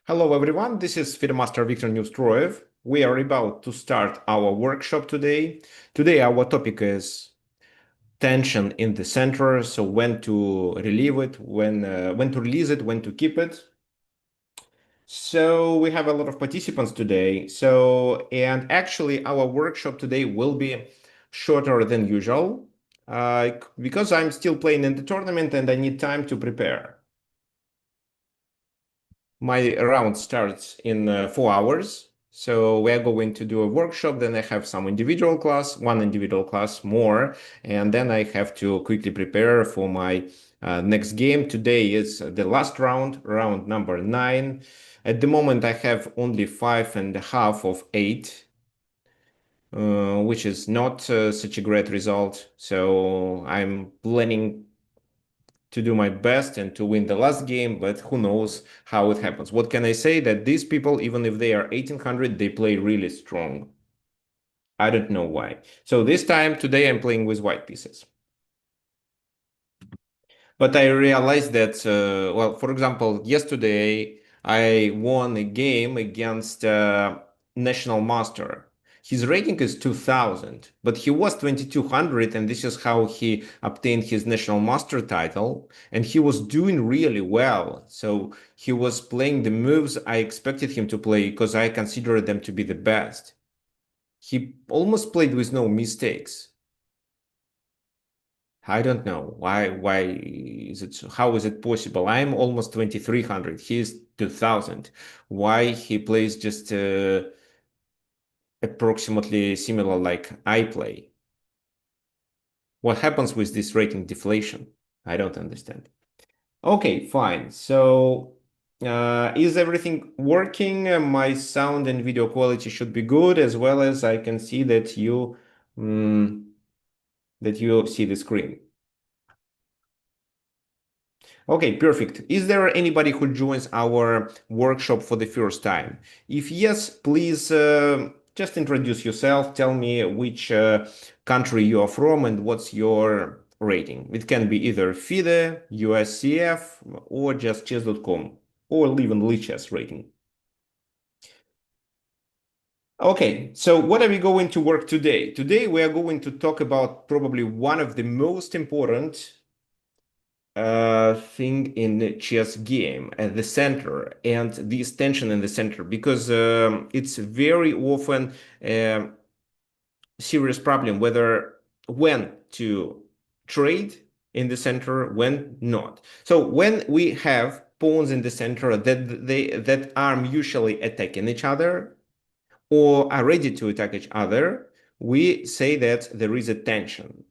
Hello everyone, this is Master Viktor Neustroev. We are about to start our workshop today. Today our topic is tension in the center, so when to relieve it, when to release it, when to keep it. So we have a lot of participants today. And actually our workshop today will be shorter than usual because I'm still playing in the tournament and I need time to prepare. My round starts in 4 hours. So we're going to do a workshop. Then I have some individual class, one individual class more. And then I have to quickly prepare for my next game. Today is the last round, round number 9. At the moment, I have only 5.5 of 8. Which is not such a great result. So I'm planning to do my best and to win the last game, but who knows how it happens. What can I say? That these people, even if they are 1800, they play really strong. I don't know why. So this time, today, I'm playing with white pieces. But I realized that, well, for example, yesterday I won a game against National Master. His rating is 2000, but he was 2200, and this is how he obtained his National Master title. And he was doing really well. So he was playing the moves I expected him to play because I consider them to be the best. He almost played with no mistakes. I don't know why is it how is it possible? I'm almost 2300. He's 2000. Why he plays just approximately similar like I play? What happens with this rating deflation? I don't understand. Okay, fine. So is everything working? My sound and video quality should be good, as well as I can see that mm, you see the screen. Okay, perfect. Is there anybody who joins our workshop for the first time? If yes, please just introduce yourself. Tell me which country you are from and what's your rating. It can be either FIDE, USCF, or just chess.com, or even Lichess rating. Okay, so what are we going to work today? Today we are going to talk about probably one of the most important thing in the chess game at the center and this tension in the center because it's very often a serious problem whether when to trade in the center, when not. So when we have pawns in the center that are mutually attacking each other or are ready to attack each other, we say that there is a tension.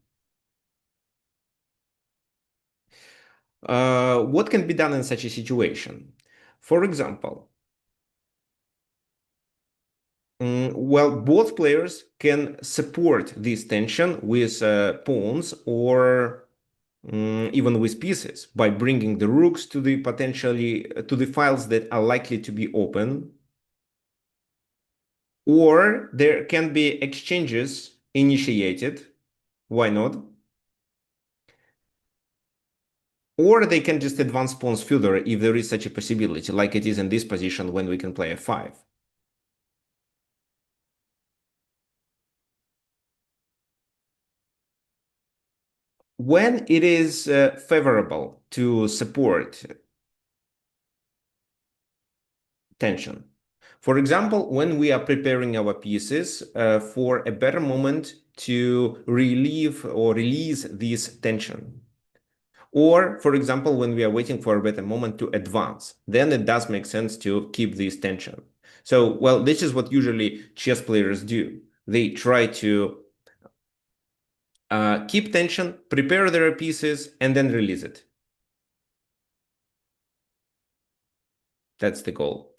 What can be done in such a situation? For example, well, both players can support this tension with pawns or even with pieces by bringing the rooks to the potentially to the files that are likely to be open, or there can be exchanges initiated. Why not? Or they can just advance pawns further if there is such a possibility, like it is in this position when we can play f5. When it is favorable to support tension. For example, when we are preparing our pieces for a better moment to relieve or release this tension. Or, for example, when we are waiting for a better moment to advance, then it does make sense to keep this tension. So, well, this is what usually chess players do. They try to keep tension, prepare their pieces, and then release it. That's the goal.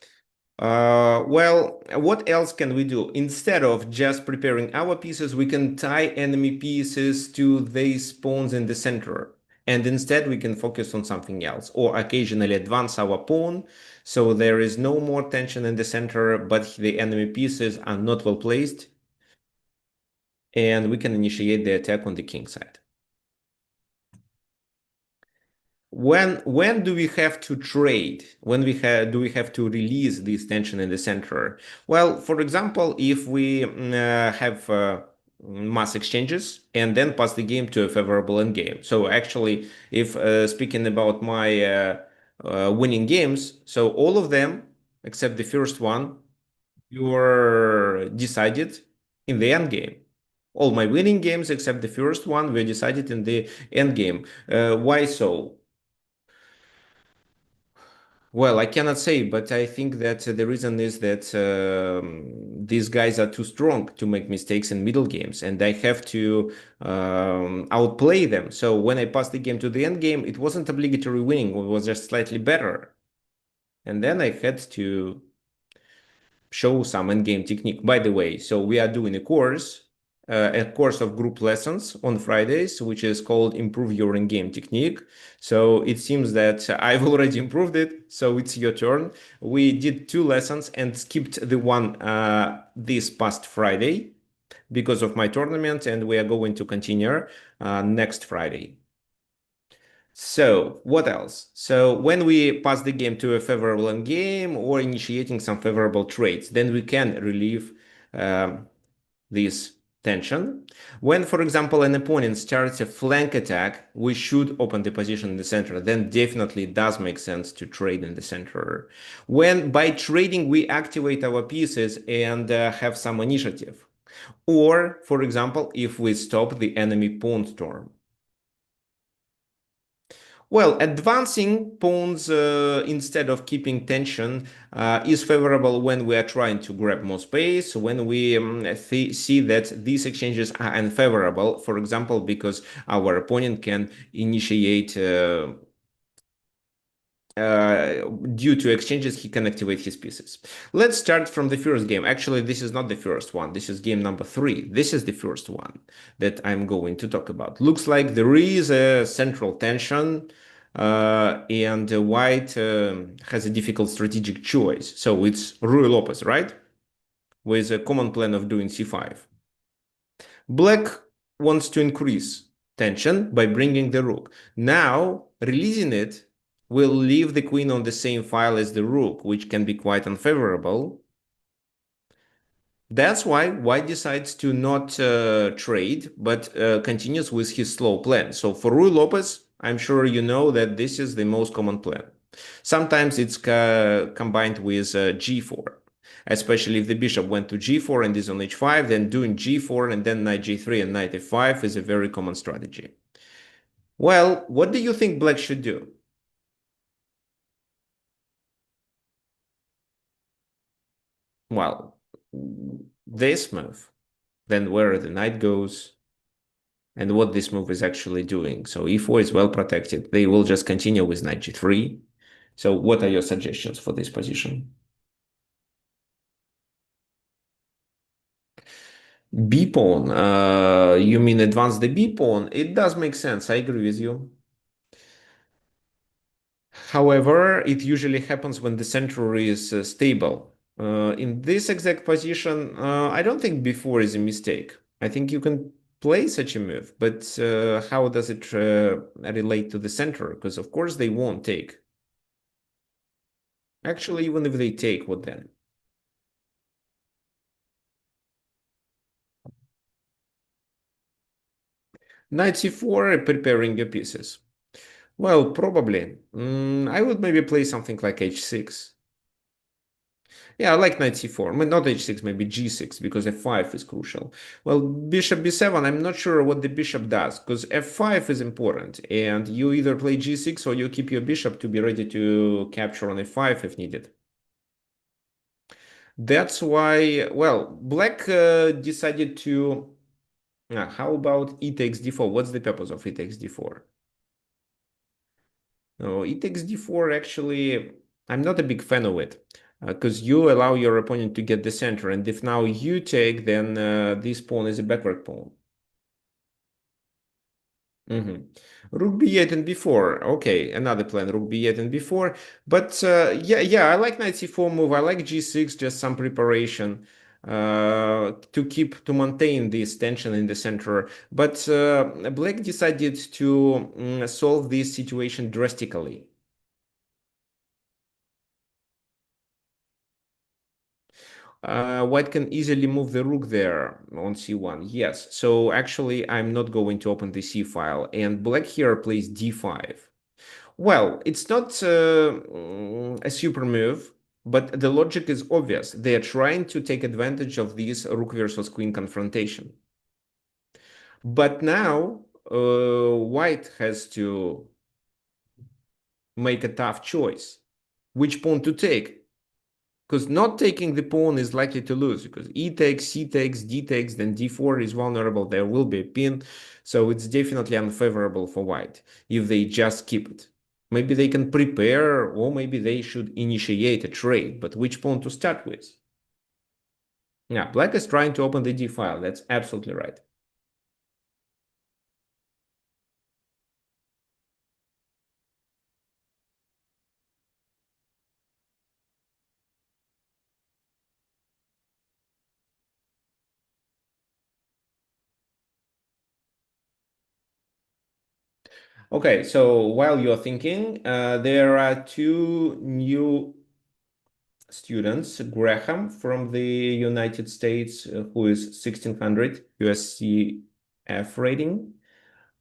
Well, what else can we do? Instead of just preparing our pieces, we can tie enemy pieces to these pawns in the center. And instead, we can focus on something else or occasionally advance our pawn. So there is no more tension in the center, but the enemy pieces are not well placed. And we can initiate the attack on the king side. when do we have to trade? When we have do we have to release this tension in the center? Well, for example, if we have mass exchanges and then pass the game to a favorable endgame. So actually, if speaking about my winning games, so all of them except the first one were decided in the endgame. All my winning games except the first one were decided in the endgame. Why so? Well, I cannot say, but I think that the reason is that these guys are too strong to make mistakes in middle games, and I have to outplay them. So when I passed the game to the end game, it wasn't obligatory winning; it was just slightly better. And then I had to show some endgame technique. By the way, so we are doing a course of group lessons on Fridays, which is called Improve Your Endgame Technique. So it seems that I've already improved it. So it's your turn. We did two lessons and skipped the one this past Friday because of my tournament, and we are going to continue next Friday. So what else? So when we pass the game to a favorable endgame or initiating some favorable trades, then we can relieve um, this tension. When, for example, an opponent starts a flank attack, we should open the position in the center. Then definitely it does make sense to trade in the center. When by trading we activate our pieces and have some initiative. Or, for example, if we stop the enemy pawn storm. Well, advancing pawns instead of keeping tension is favorable when we are trying to grab more space, when we see that these exchanges are unfavorable, for example, because our opponent can initiate due to exchanges, he can activate his pieces. Let's start from the first game. Actually, this is not the first one. This is game number 3. This is the first one that I'm going to talk about. Looks like there is a central tension, and white has a difficult strategic choice. So it's Ruy Lopez, right? With a common plan of doing c5. Black wants to increase tension by bringing the rook. Now, releasing it will leave the queen on the same file as the rook, which can be quite unfavorable. That's why white decides to not trade, but continues with his slow plan. So for Ruy Lopez, I'm sure you know that this is the most common plan. Sometimes it's combined with g4, especially if the bishop went to g4 and is on h5, then doing g4 and then knight g3 and knight f5 is a very common strategy. Well, what do you think black should do? Well, this move, then where the knight goes, and what this move is actually doing. So e4 is well protected. They will just continue with knight g3. So what are your suggestions for this position? B pawn, you mean advance the B pawn? It does make sense. I agree with you. However, it usually happens when the center is stable. In this exact position, I don't think b4 is a mistake. I think you can play such a move, but how does it relate to the center? Because of course they won't take. Actually, even if they take, what then? Knight c4, preparing your pieces. Well, probably. I would maybe play something like h6. Yeah, I like knight c4. Not h6, maybe g6, because f5 is crucial. Well, bishop b7, I'm not sure what the bishop does, because f5 is important, and you either play g6 or you keep your bishop to be ready to capture on f5 if needed. That's why, well, black decided to... how about e takes d4? What's the purpose of e takes d4? No, e takes d4, actually, I'm not a big fan of it. Because you allow your opponent to get the center, and if now you take, then this pawn is a backward pawn. Rook b8 and b4. Okay, another plan, rook b8 and b4. But yeah, I like knight c4 move. I like g6, just some preparation. to maintain this tension in the center. But Black decided to solve this situation drastically. White can easily move the rook there on c1. Yes, so actually I'm not going to open the c file, and Black here plays d5. Well, it's not a super move, but the logic is obvious. They are trying to take advantage of this rook versus queen confrontation. But now White has to make a tough choice. Which pawn to take? Because not taking the pawn is likely to lose, because e takes, c takes, d takes, then d4 is vulnerable. There will be a pin. So it's definitely unfavorable for White if they just keep it. Maybe they can prepare, or maybe they should initiate a trade, but which pawn to start with? Yeah, Black is trying to open the d file. That's absolutely right. Okay, so while you're thinking, there are two new students, Graham from the United States, who is 1600 USCF rating,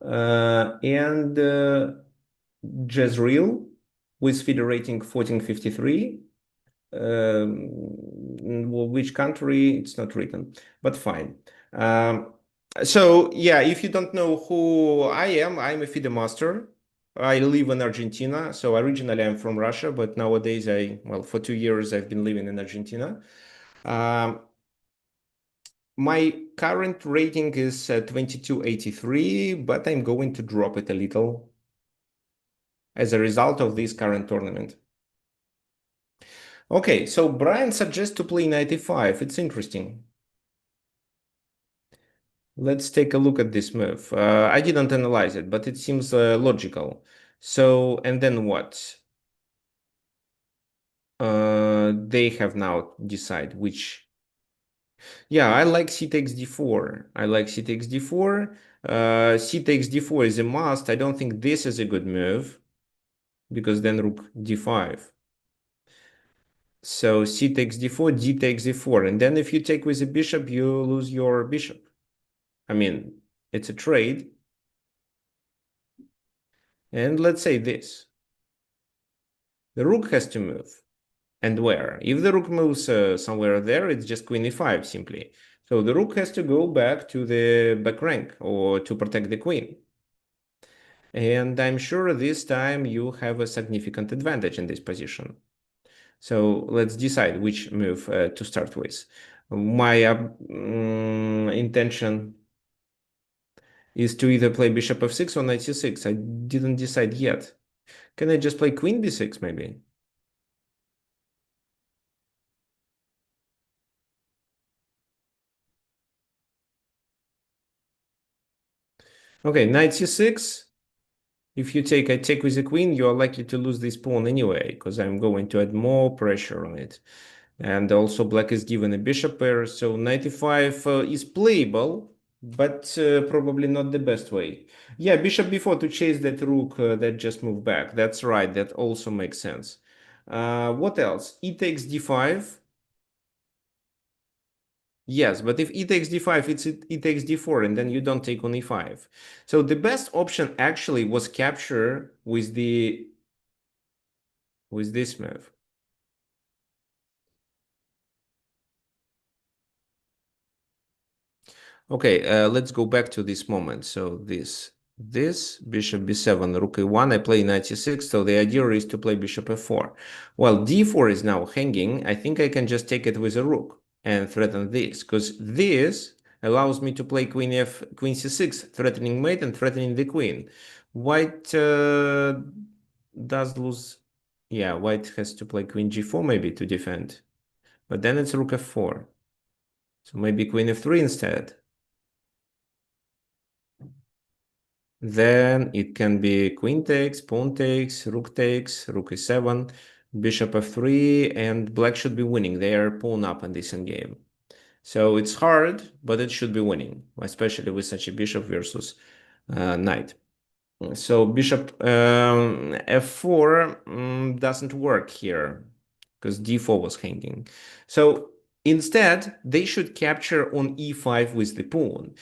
and Jezreel with FIDE rating 1453. Which country? It's not written, but fine. So yeah, if you don't know who I am, I'm a FIDE master. I live in Argentina. So originally I'm from Russia, but nowadays well, for 2 years I've been living in Argentina. Um, my current rating is 2283, but I'm going to drop it a little as a result of this current tournament. Okay, so Brian suggests to play 95. It's interesting. Let's take a look at this move. I didn't analyze it, but it seems logical. So, and then what? They have now decide which. Yeah, I like c takes d4. I like c takes d4. C takes d4 is a must. I don't think this is a good move because then rook d5. So c takes d4, d takes d4. And then if you take with a bishop, you lose your bishop. I mean, it's a trade. And let's say this. The rook has to move. And where? If the rook moves somewhere there, it's just queen e5 simply. So the rook has to go back to the back rank or to protect the queen. And I'm sure this time you have a significant advantage in this position. So let's decide which move to start with. My intention is to either play bishop f6 or knight c6. I didn't decide yet. Can I just play queen b6 maybe? Okay, knight c6. If you take, I take with the queen, you are likely to lose this pawn anyway, because I'm going to add more pressure on it. And also black is given a bishop pair, so 95 is playable, but probably not the best way. Yeah, bishop b4 to chase that rook that just moved back. That's right, that also makes sense. What else? E takes d5. Yes, but if e takes d5, it's e takes d4, and then you don't take on e5. So the best option actually was capture with this move. Okay, let's go back to this moment. So this bishop b7, rook a1, I play knight e6. So the idea is to play bishop f4. Well, d4 is now hanging. I think I can just take it with a rook and threaten this, because this allows me to play queen c6, threatening mate and threatening the queen. White does lose. Yeah, white has to play queen g4 maybe to defend, but then it's rook f4. So maybe queen f3 instead. Then it can be queen takes, pawn takes, rook e7, bishop f3, and black should be winning. They are pawn up in this endgame. So it's hard, but it should be winning, especially with such a bishop versus knight. So bishop f4 doesn't work here because d4 was hanging. So instead, they should capture on e5 with the pawn.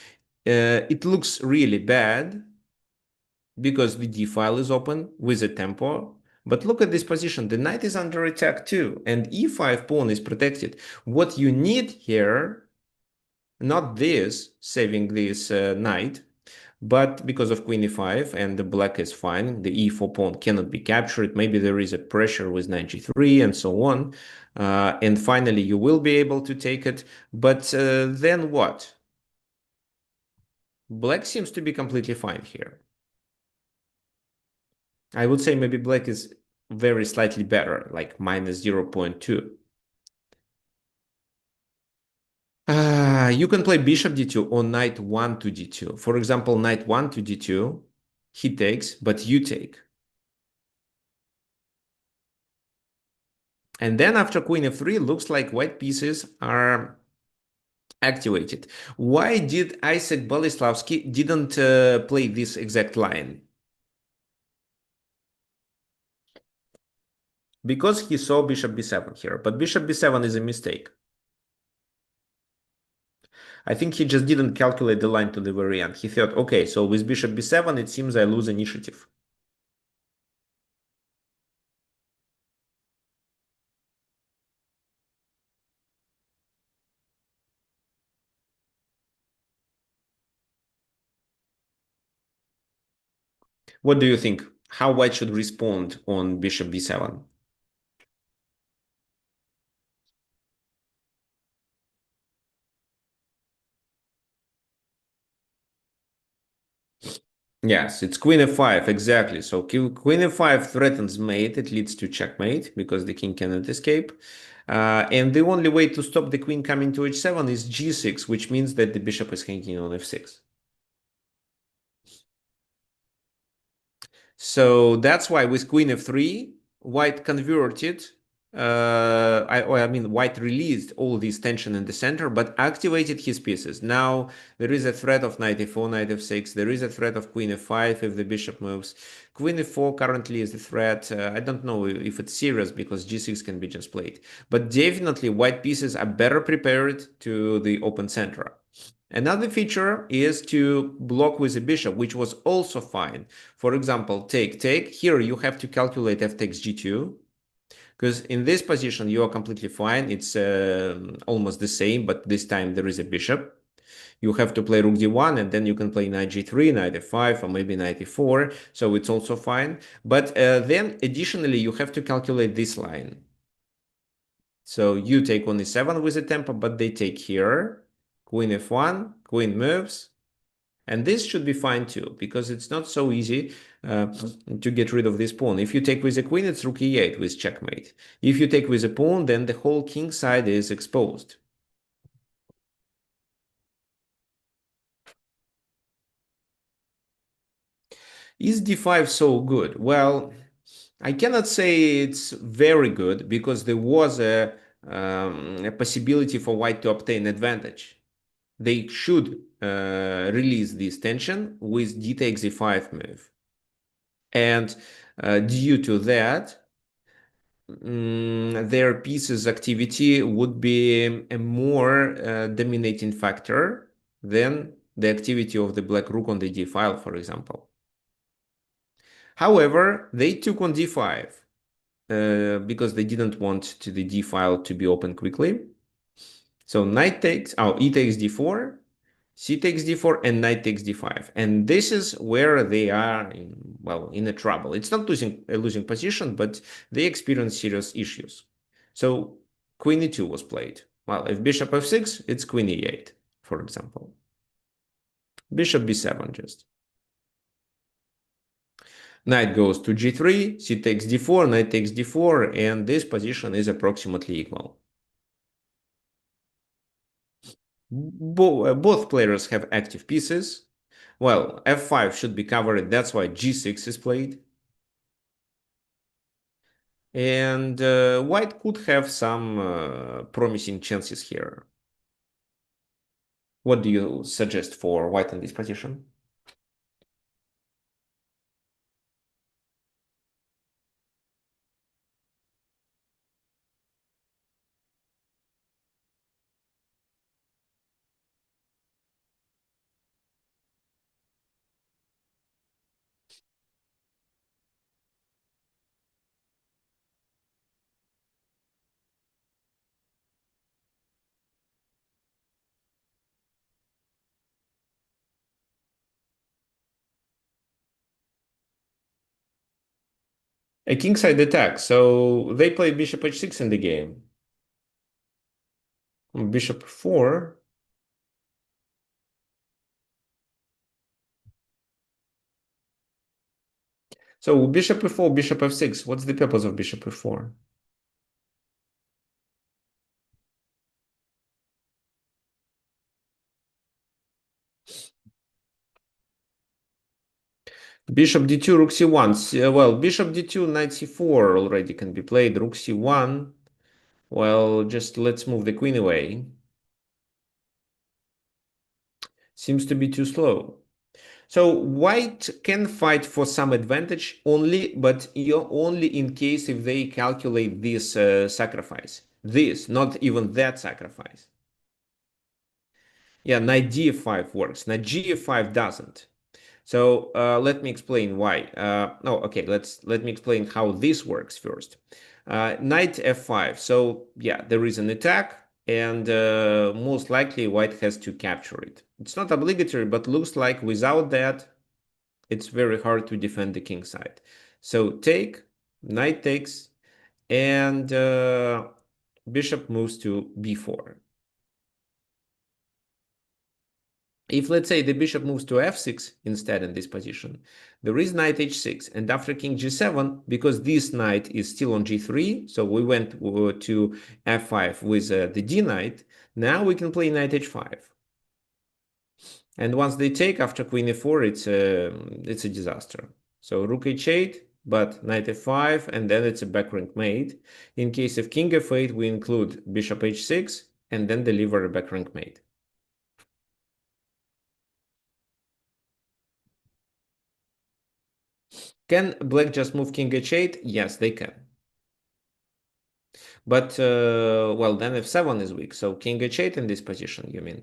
It looks really bad because the d file is open with a tempo. But look at this position. The knight is under attack too, and e5 pawn is protected. What you need here, not this, saving this knight, but because of queen e5 and the black is fine, the e4 pawn cannot be captured. Maybe there is a pressure with knight g3 and so on. And finally, you will be able to take it. But then what? Black seems to be completely fine here. I would say maybe black is very slightly better, like minus 0.2. You can play bishop d2 or knight 1 to d2. For example, knight 1 to d2, he takes, but you take. And then after queen f3, looks like white pieces are activated. Why did Isaac Boleslavsky didn't play this exact line? Because he saw bishop b7 here, but bishop b7 is a mistake. I think he just didn't calculate the line to the very end. He thought, okay, so with bishop b7, it seems I lose initiative. What do you think? How white should respond on bishop b7? Yes, it's queen f5, exactly. So queen f5 threatens mate. It leads to checkmate because the king cannot escape. And the only way to stop the queen coming to h7 is g6, which means that the bishop is hanging on f6. So that's why with queen f3, white converted, I mean, white released all this tension in the center, but activated his pieces. Now there is a threat of knight e4, knight f6. There is a threat of queen f5 if the bishop moves. Queen e4 currently is the threat. I don't know if it's serious because g6 can be just played. But definitely white pieces are better prepared to the open center. Another feature is to block with a bishop, which was also fine. For example, take. Here you have to calculate f takes g2, because in this position you are completely fine. It's almost the same, but this time there is a bishop. You have to play rook d1, and then you can play knight g3, knight f5, or maybe knight e4, so it's also fine. But then additionally, you have to calculate this line. So you take on e7 with a tempo, but they take here, queen f1, queen moves, and this should be fine too, because it's not so easy to get rid of this pawn. If you take with a queen, it's rook e8 with checkmate. If you take with a pawn, then the whole king side is exposed. Is d5 so good? Well, I cannot say it's very good because there was a possibility for white to obtain advantage. They should release this tension with d takes e5 move. And due to that, their piece's activity would be a more dominating factor than the activity of the black rook on the d file, for example. However, they took on d5 because they didn't want to the d file to be open quickly. So knight takes, oh, e takes d4, c takes d4, and knight takes d5. And this is where they are in, well, in a trouble. It's not losing a losing position, but they experience serious issues. So queen e2 was played. Well, if bishop f6, it's queen e8, for example. Bishop b7 just. Knight goes to g3, c takes d4, knight takes d4, and this position is approximately equal. Both players have active pieces. Well, f5 should be covered. That's why g6 is played. And white could have some promising chances here. What do you suggest for white in this position? A kingside attack. So they play bishop h6 in the game. Bishop 4. So bishop e4, bishop f6. What's the purpose of bishop e4? Bishop d2, rook c1. Well, bishop d2, knight c4 already can be played. Rook c1. Well, just let's move the queen away. Seems to be too slow. So white can fight for some advantage only, but only in case if they calculate this sacrifice. This, not even that sacrifice. Yeah, knight d5 works. Knight g5 doesn't. So let me explain why. No, okay, let me explain how this works first. Knight f5. So yeah, there is an attack, and most likely white has to capture it. It's not obligatory, but looks like without that, it's very hard to defend the king side. So take, knight takes, and bishop moves to b4. If, let's say, the bishop moves to f6 instead in this position, there is knight h6, and after king g7, because this knight is still on g3, so we went to f5 with the d knight, now we can play knight h5. And once they take after queen e4, it's a disaster. So rook h8, but knight f5, and then it's a back rank mate. In case of king f8, we include bishop h6, and then deliver a back rank mate. Can black just move king h8? Yes, they can. But, well, then f7 is weak. So king h8 in this position, you mean?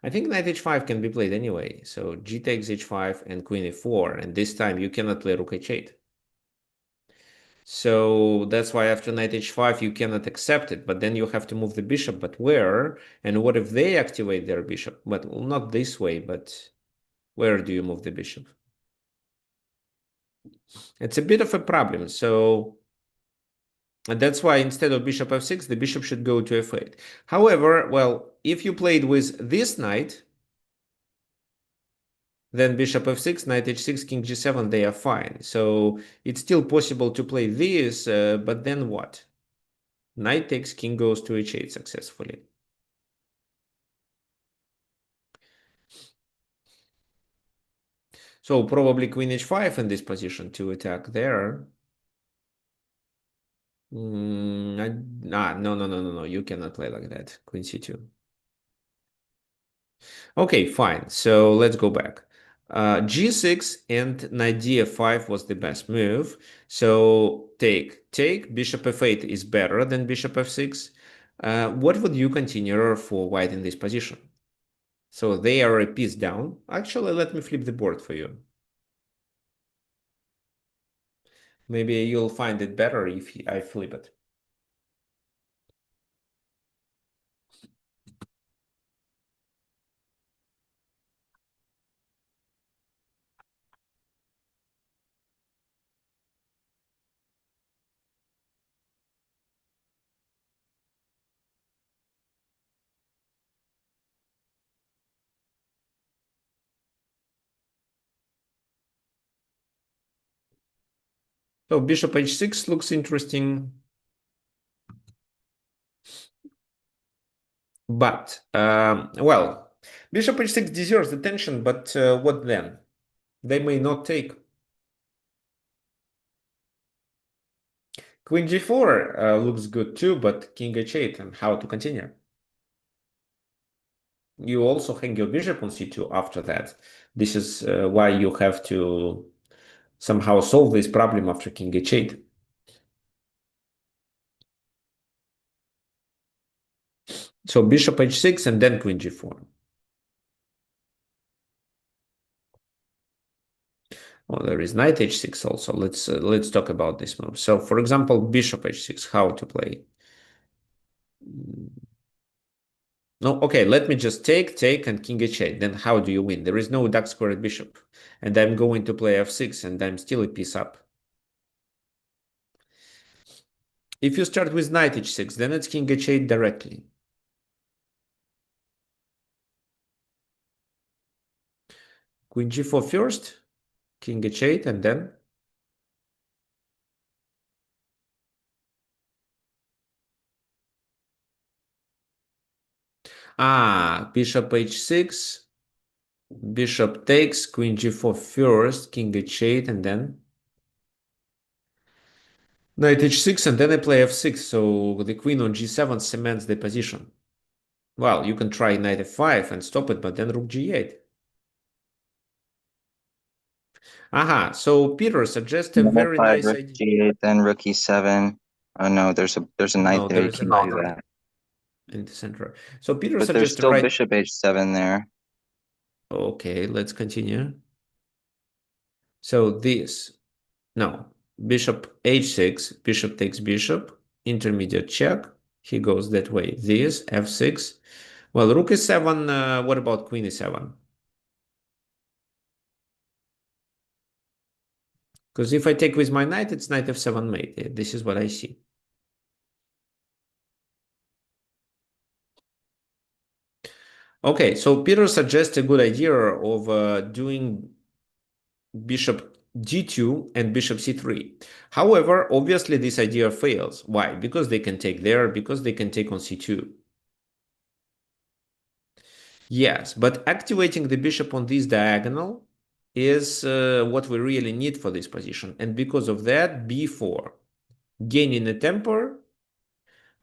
I think knight h5 can be played anyway. So g takes h5 and queen e4. And this time you cannot play rook h8. So that's why after knight h5 you cannot accept it. But then you have to move the bishop. But where? And what if they activate their bishop? But not this way, but where do you move the bishop? It's a bit of a problem. So and that's why instead of bishop f6, the bishop should go to f8. However, well, if you played with this knight, then bishop f6, knight h6, king g7, they are fine. So it's still possible to play this, but then what? Knight takes, king goes to h8 successfully. So probably queen h5 in this position to attack there. No, no, no, no, no. You cannot play like that. Queen c2. Okay, fine. So let's go back. G6 and knight df5 was the best move. So take. Bishop f8 is better than bishop f6. What would you consider for white in this position? So they are a piece down. Actually, let me flip the board for you. Maybe you'll find it better if I flip it. So bishop h6 looks interesting. But, well, bishop h6 deserves attention, but what then? They may not take. Queen g4 looks good too, but king h8 and how to continue? You also hang your bishop on c2 after that. This is why you have to somehow solve this problem after king h8. So bishop h6 and then queen g4. Well, there is knight h6 also. Let's talk about this move. So, for example, bishop h6, how to play? No, okay, let me just take, and king h8. Then how do you win? There is no dark squared bishop. And I'm going to play f6, and I'm still a piece up. If you start with knight h6, then it's king h8 directly. Queen g4 first, king h8, and then bishop h6, bishop takes, queen g4 first, king h8, and then knight h6, and then I play f6, so the queen on g7 cements the position. Well, you can try knight f5 and stop it, but then rook g8. So Peter suggests a Knight very F5, nice rook idea. G8, then rook E7. Oh no, there's a knight No, there. there You is a can't do knight that. in the center. So Peter But there's suggests to still write. bishop H7 there. Okay, let's continue. So this, no, bishop h6, bishop takes bishop, intermediate check. He goes that way. This f6. Well, rook e7. What about queen e7? Because if I take with my knight, it's knight f7 mate. This is what I see. Okay, so Peter suggests a good idea of doing bishop d2 and bishop c3. However, obviously this idea fails. Why? Because they can take there, because they can take on c2. Yes, but activating the bishop on this diagonal is what we really need for this position. And because of that, b4, gaining a temper,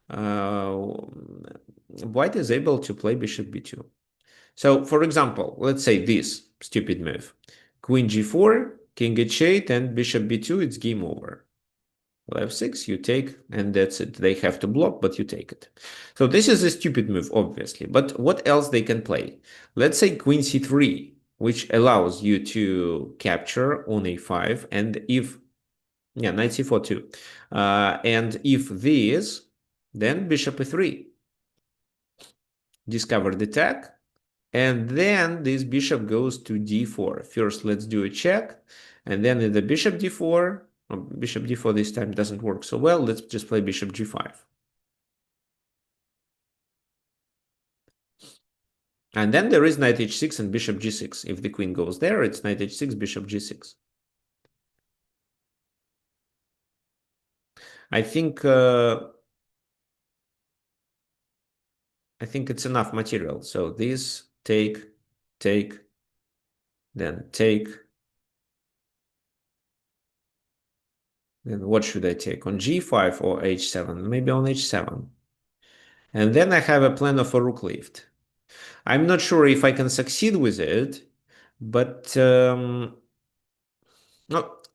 uh, white is able to play bishop b2. So, for example, let's say this stupid move. Queen g4, king h8, and bishop b2, it's game over. F6, you take, and that's it. They have to block, but you take it. So this is a stupid move, obviously. But what else they can play? Let's say queen c3, which allows you to capture on a5, and if, yeah, knight c4 too. And if this, then bishop e3. Discover the attack, and then this bishop goes to d4. First, let's do a check. And then in the bishop d4, bishop d4 this time doesn't work so well. Let's just play bishop g5. And then there is knight h6 and bishop g6. If the queen goes there, it's knight h6, bishop g6. I think it's enough material. So this take, then take. Then what should I take? On g5 or h7? Maybe on h7. And then I have a plan of a rook lift. I'm not sure if I can succeed with it, but no,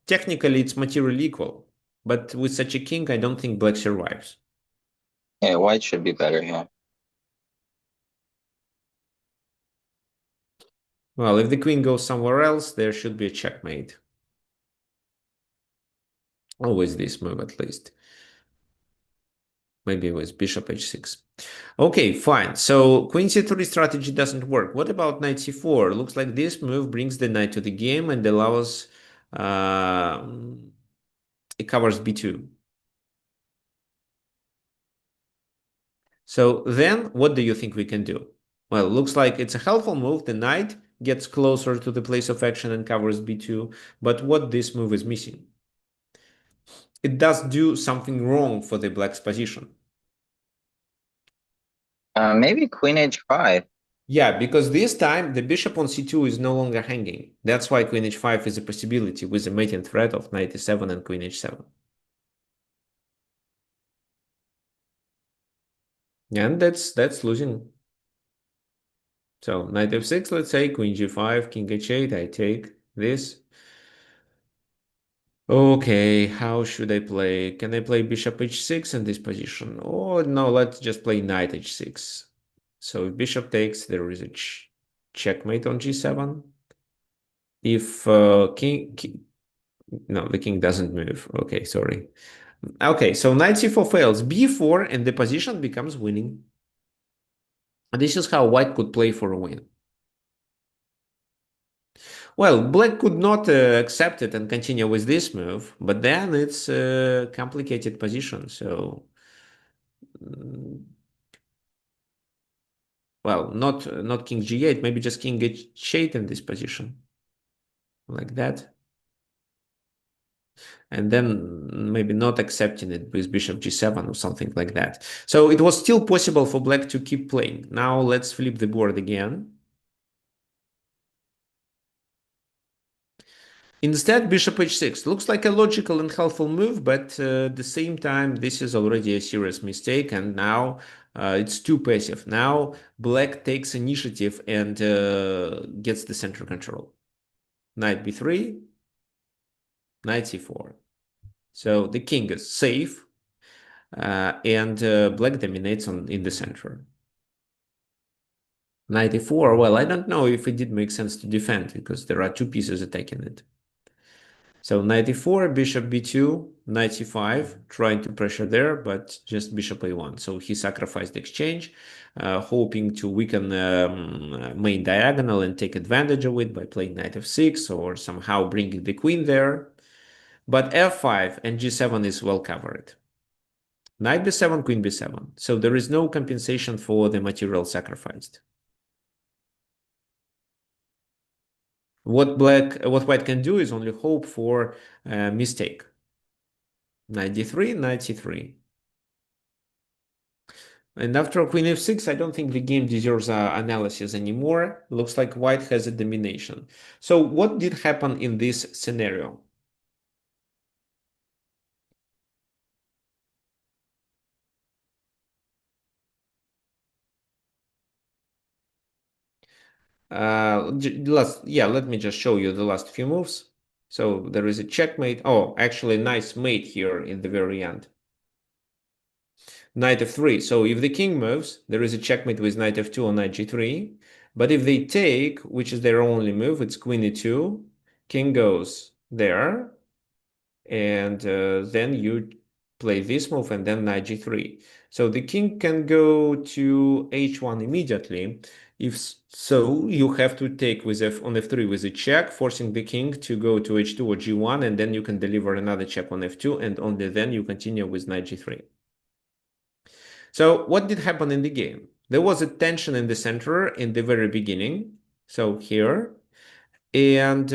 technically it's material equal. But with such a king, I don't think black survives. Yeah, white should be better here. Well, if the queen goes somewhere else, there should be a checkmate. Always this move, at least. Maybe with bishop h6. Okay, fine. So queen c3 strategy doesn't work. What about knight c4? Looks like this move brings the knight to the game and allows it covers b2. So then what do you think we can do? Well, looks like it's a helpful move. The knight gets closer to the place of action and covers b2. But what this move is missing? It does do something wrong for the black's position. Maybe queen H5. Yeah, because this time the bishop on c2 is no longer hanging. That's why queen h5 is a possibility with a mating threat of knight e7 and queen h7. And that's losing. So knight f6, let's say, queen g5, king h8, I take this. Okay, how should I play? Can I play bishop h6 in this position? Oh, no, let's just play knight h6. So if bishop takes, there is a checkmate on g7. If no, the king doesn't move. Okay, sorry. Okay, so knight c4 fails. b4 and the position becomes winning. This is how white could play for a win. Well, black could not accept it and continue with this move, but then it's a complicated position. So, mm, well, not king g8, maybe just king h8 in this position, like that. And then maybe not accepting it with bishop g7 or something like that. So it was still possible for black to keep playing. Now let's flip the board again. Instead, bishop h6 looks like a logical and helpful move, but at the same time, this is already a serious mistake, and now it's too passive. Now black takes initiative and gets the center control. Knight b3, knight c4. So the king is safe, and black dominates in the center. Knight e4, well, I don't know if it did make sense to defend, because there are two pieces attacking it. So knight e4, bishop b2, knight c5, trying to pressure there, but just bishop a1. So he sacrificed the exchange, hoping to weaken main diagonal and take advantage of it by playing knight f6 or somehow bringing the queen there. But f5 and g7 is well covered. Knight b7, queen b7. So there is no compensation for the material sacrificed. What white can do is only hope for a mistake. Knight d3, knight c3. And after queen f6, I don't think the game deserves analysis anymore. Looks like white has a domination. So what did happen in this scenario? Let me just show you the last few moves. So there is a checkmate. Oh, actually, nice mate here in the very end. Knight f3. So if the king moves, there is a checkmate with knight f2 or knight g3. But if they take, which is their only move, it's queen e2. King goes there. And then you play this move and then knight g3. So the king can go to h1 immediately. If so, you have to take with f on f3 with a check, forcing the king to go to h2 or g1, and then you can deliver another check on f2, and only then you continue with knight g3. So what did happen in the game? There was a tension in the center in the very beginning. So here, and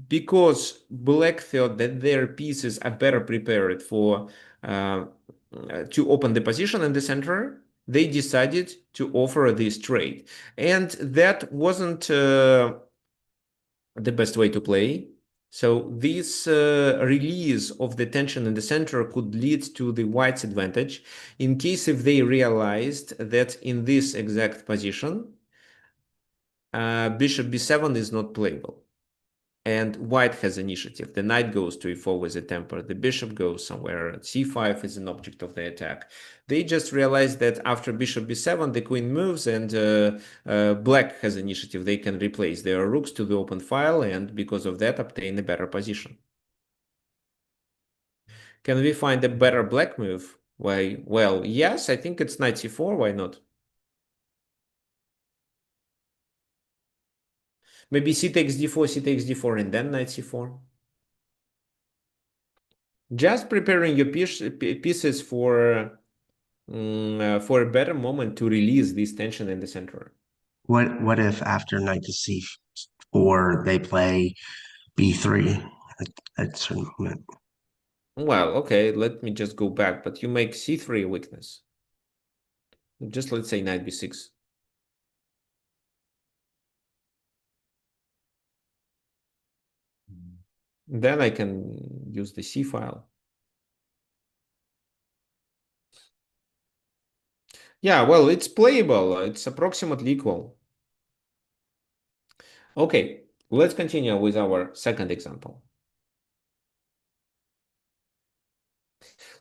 because black thought that their pieces are better prepared for to open the position in the center, they decided to offer this trade. And that wasn't the best way to play. So this release of the tension in the center could lead to the white's advantage in case if they realized that in this exact position, bishop b7 is not playable. And white has initiative. The knight goes to e4 with a temper. The bishop goes somewhere. c5 is an object of the attack. They just realized that after bishop b7, the queen moves and black has initiative. They can replace their rooks to the open file and because of that obtain a better position. Can we find a better black move? Why? Well, yes, I think it's knight c4. Why not? Maybe c takes d4, c takes d4, and then knight c4. Just preparing your pieces for a better moment to release this tension in the center. What if after knight to c4 they play b3 at a certain moment? Well, okay, let me just go back, but you make c3 a weakness. Just let's say knight b6. Then I can use the c file. Yeah, well, it's playable. It's approximately equal. Okay, let's continue with our second example.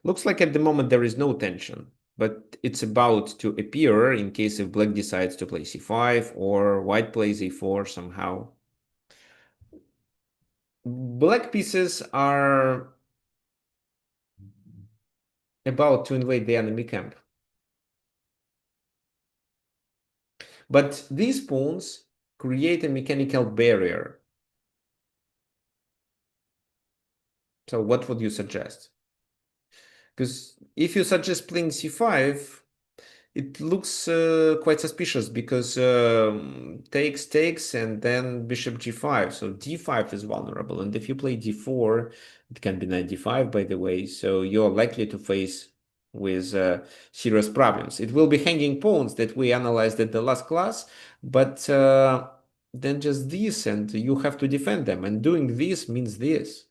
Looks like at the moment there is no tension, but it's about to appear in case if black decides to play c5 or white plays e4 somehow. Black pieces are about to invade the enemy camp. But these pawns create a mechanical barrier. So what would you suggest? Because if you suggest playing c5, it looks quite suspicious because takes and then bishop g5. So d5 is vulnerable. And if you play d4, it can be knight d5, by the way. So you're likely to face with serious problems. It will be hanging pawns that we analyzed at the last class, but then just this, and you have to defend them. And doing this means this.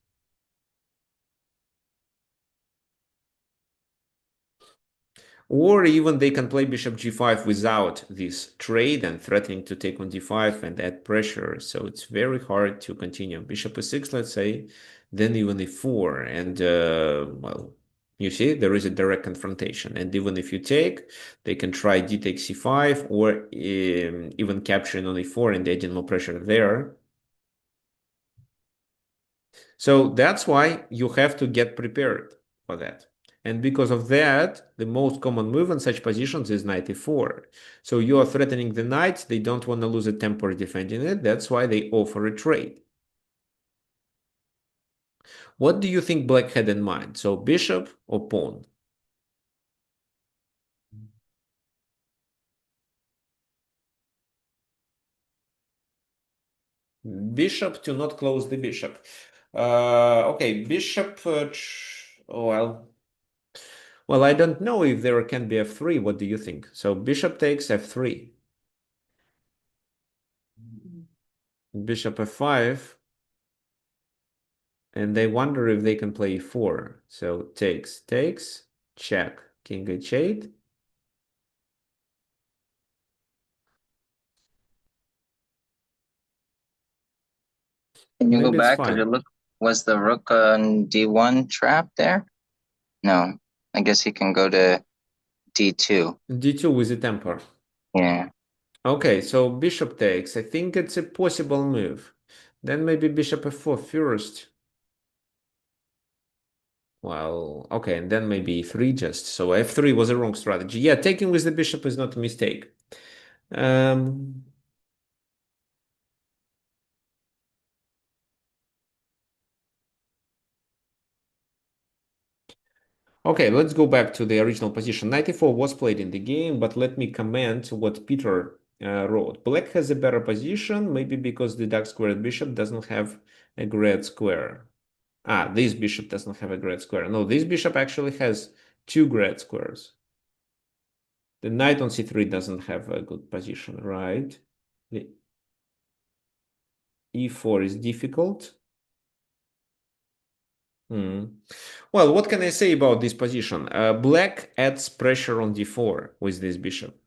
Or even they can play bishop g5 without this trade and threatening to take on d5 and add pressure. So it's very hard to continue. Bishop e6, let's say, then even e4. And, well, you see, there is a direct confrontation. And even if you take, they can try d takes c5 or even capturing on e4 and adding more pressure there. So that's why you have to get prepared for that. And because of that, the most common move in such positions is knight e4. So you are threatening the knight. They don't want to lose a tempo defending it. That's why they offer a trade. What do you think black had in mind? So bishop or pawn? Bishop to not close the bishop. Okay, bishop. Well, I don't know if there can be f3. What do you think? So bishop takes f3. Bishop f5. And they wonder if they can play e4. So takes, check, king h8. Can you go Maybe it's back? Did it fine. look, was the rook on d1 trapped there? No, I guess he can go to d2. d2 with the temper. Yeah. Okay, so bishop takes. I think it's a possible move. Then maybe bishop f4 first. Well, okay, and then maybe e3 just. So f3 was a wrong strategy. Yeah, taking with the bishop is not a mistake. Um, Okay, let's go back to the original position. Knight e4 was played in the game, but let me comment what Peter wrote. Black has a better position, maybe because the dark squared bishop doesn't have a great square. Ah, this bishop doesn't have a great square. No, this bishop actually has two great squares. The knight on c3 doesn't have a good position, right? The e4 is difficult. Well, what can I say about this position? Black adds pressure on d4 with this bishop.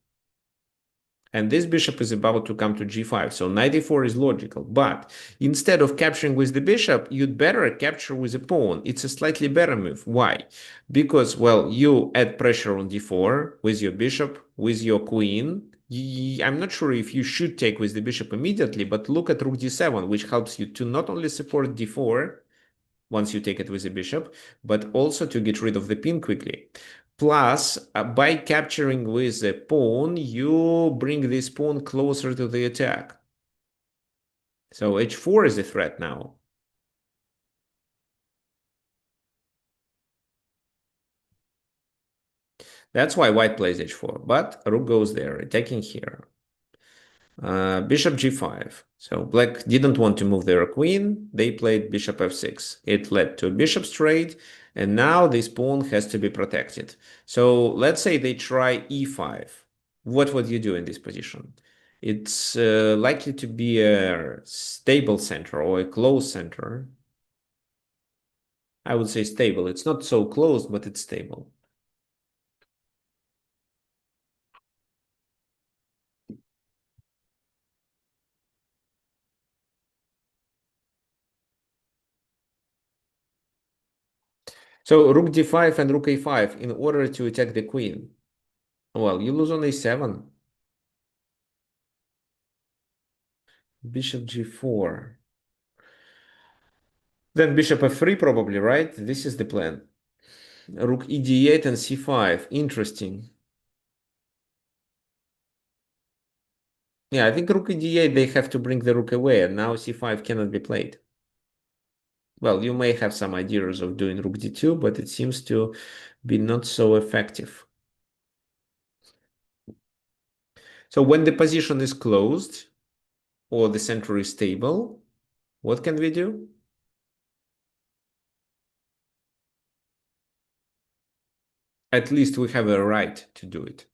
And this bishop is about to come to g5. So knight e4 is logical. But instead of capturing with the bishop, you'd better capture with a pawn. It's a slightly better move. Why? Because, well, you add pressure on d4 with your bishop, with your queen. I'm not sure if you should take with the bishop immediately, but look at rook d7, which helps you to not only support d4, once you take it with the bishop, but also to get rid of the pin quickly. Plus, by capturing with a pawn, you bring this pawn closer to the attack. So h4 is a threat now. That's why white plays h4, but rook goes there, attacking here. Bishop g5. So black didn't want to move their queen. They played bishop f6. It led to a bishop trade, and now this pawn has to be protected. So let's say they try e5. What would you do in this position? It's likely to be a stable center or a close center. I would say stable. It's not so close, but it's stable. So rook d5 and rook a5 in order to attack the queen. Well, you lose on a7. Bishop g4. Then bishop f3 probably, right? This is the plan. Rook e d8 and c5. Interesting. Yeah, I think rook e d8, they have to bring the rook away, and now c5 cannot be played. Well, you may have some ideas of doing rook d2, but it seems to be not so effective. So when the position is closed or the center is stable, what can we do? At least we have a right to do it.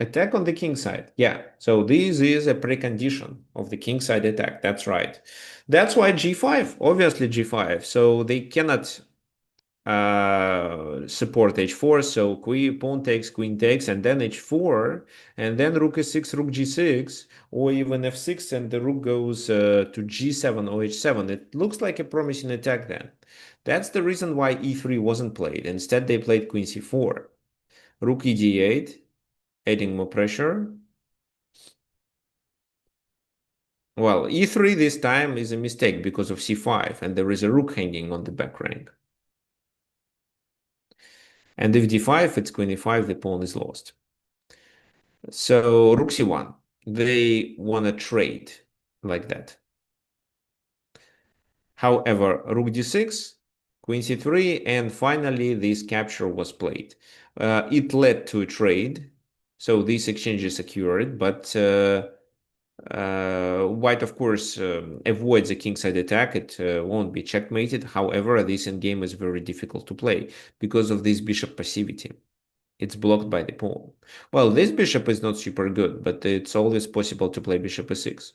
Attack on the king side. Yeah, so this is a precondition of the king side attack. That's right. That's why g5, obviously g5. So they cannot support h4. So queen, pawn takes, queen takes, and then h4, and then rook e6, rook g6, or even f6, and the rook goes to g7 or h7. It looks like a promising attack then. That's the reason why e3 wasn't played. Instead, they played queen c4, rook e d8, adding more pressure. Well, e3 this time is a mistake because of c5, and there is a rook hanging on the back rank. And if d5, it's queen e5, the pawn is lost. So rook c1, they want to trade like that. However, rook d6, queen c3, and finally this capture was played. It led to a trade, so this exchange is secured, but white, of course, avoids a kingside attack. It won't be checkmated. However, this endgame is very difficult to play because of this bishop passivity. It's blocked by the pawn. Well, this bishop is not super good, but it's always possible to play bishop e6.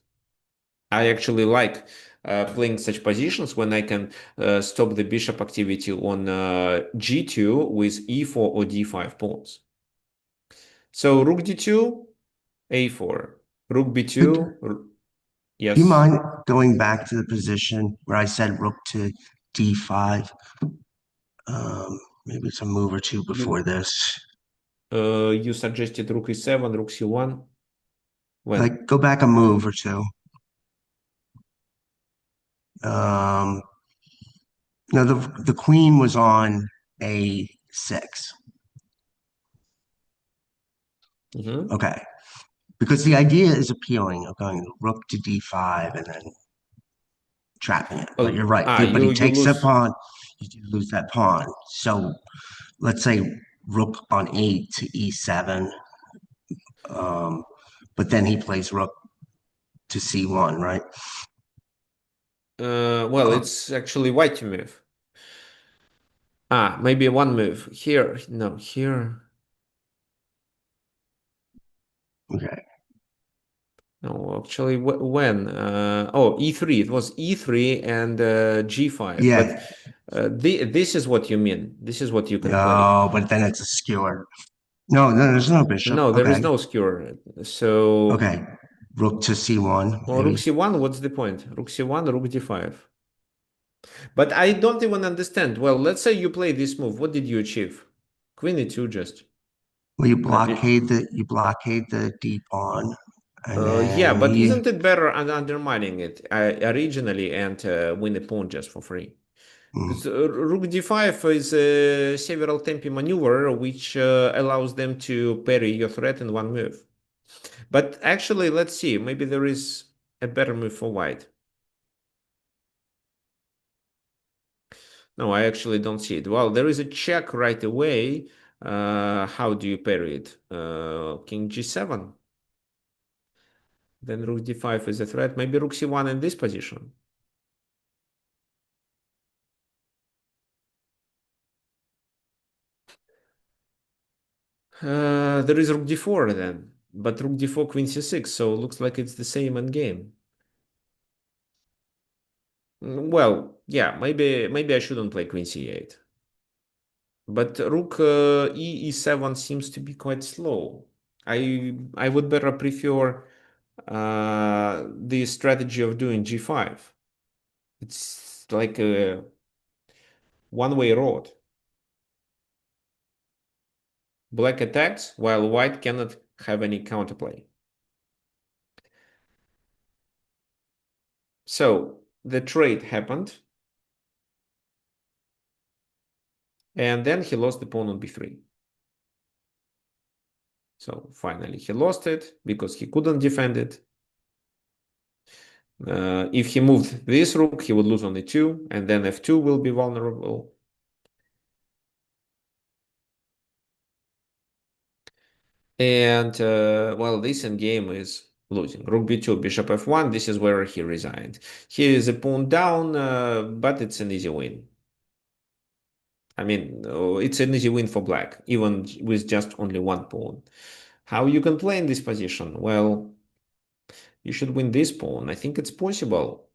I actually like playing such positions when I can stop the bishop activity on g2 with e4 or d5 pawns. So rook d2, a4, rook b2, Do you yes. mind going back to the position where I said rook to d5? Maybe it's a move or two You before this. you suggested rook e7, rook c1. When? Like, go back a move or two. Um, no, the queen was on a6. Mhm. Okay. Because the idea is appealing of going rook to d5 and then trapping it. But you're right. But he You takes that lose. pawn, you do lose that pawn. So let's say rook on 8 to e7. Um, but then he plays rook to c1, right? Well, Uh, it's actually white to move. Maybe one move here. No, here. okay. No, actually, when? Oh, e3. It was e3 and g5. But Yeah. this is what you mean. This is what you can play. No, but then it's a skewer. No, no, there's no bishop. No, there is Okay. no skewer. So, Okay. Rook to c1, well, rook maybe. c1, what's the point? Rook c1, rook d5. But I don't even understand. Well, let's say you play this move. What did you achieve? Queen e2 just. Well, It, you blockade the d pawn, and yeah, then but you isn't it better undermining it originally and win the pawn just for free? mm, Because rook d5 is a several tempi maneuver which allows them to parry your threat in one move. But actually, let's see. Maybe there is a better move for white. No, I actually don't see it. Well, there is a check right away. How do you parry it? King g7. Then rook d5 is a threat. Maybe rook c1 in this position. There is rook d4 then, but rook d4 queen c6, so looks like it's the same endgame. Well, yeah, maybe I shouldn't play queen c8. But rook e7 seems to be quite slow. I would better prefer the strategy of doing g5. It's like a one-way road. Black attacks while white cannot have any counterplay. So the trade happened, and then he lost the pawn on b3. So finally he lost it because he couldn't defend it. If he moved this rook, he would lose on e2, and then f2 will be vulnerable. And well, this endgame is losing. Rook b2, bishop f1. This is where he resigned. He is a pawn down, but it's an easy win. I mean, it's an easy win for black, even with just only one pawn. How you can play in this position? Well, you should win this pawn. I think it's possible.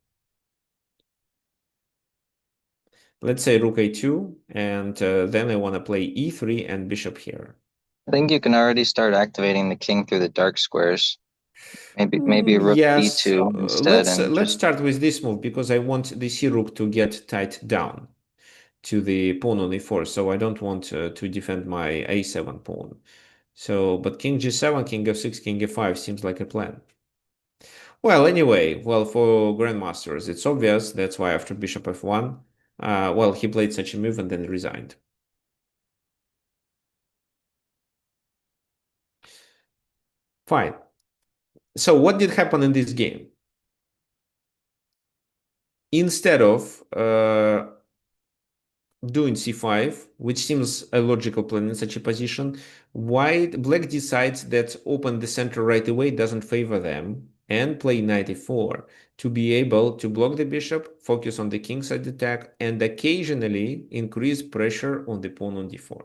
Let's say rook a2, and then I want to play e3 and bishop here. I think you can already start activating the king through the dark squares. Maybe rook Yes, b2 instead, let's and let's just start with this move because I want the c rook to get tied down to the pawn on e4, so I don't want to defend my a7 pawn. So, but king g7, king f6, king f5 seems like a plan. Well, anyway, well, for grandmasters, it's obvious. That's why after bishop f1, well, he played such a move and then resigned. Fine. So what did happen in this game? Instead of doing c5, which seems a logical plan in such a position, black decides that open the center right away doesn't favor them and play knight e4 to be able to block the bishop, focus on the kingside attack, and occasionally increase pressure on the pawn on d4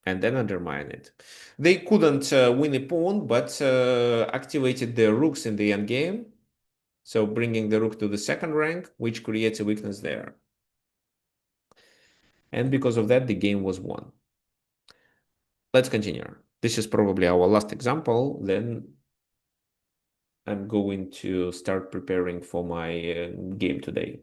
and then undermine it. They couldn't win a pawn, but activated their rooks in the endgame, so bringing the rook to the second rank, which creates a weakness there. And because of that, the game was won. Let's continue. This is probably our last example. Then I'm going to start preparing for my game today.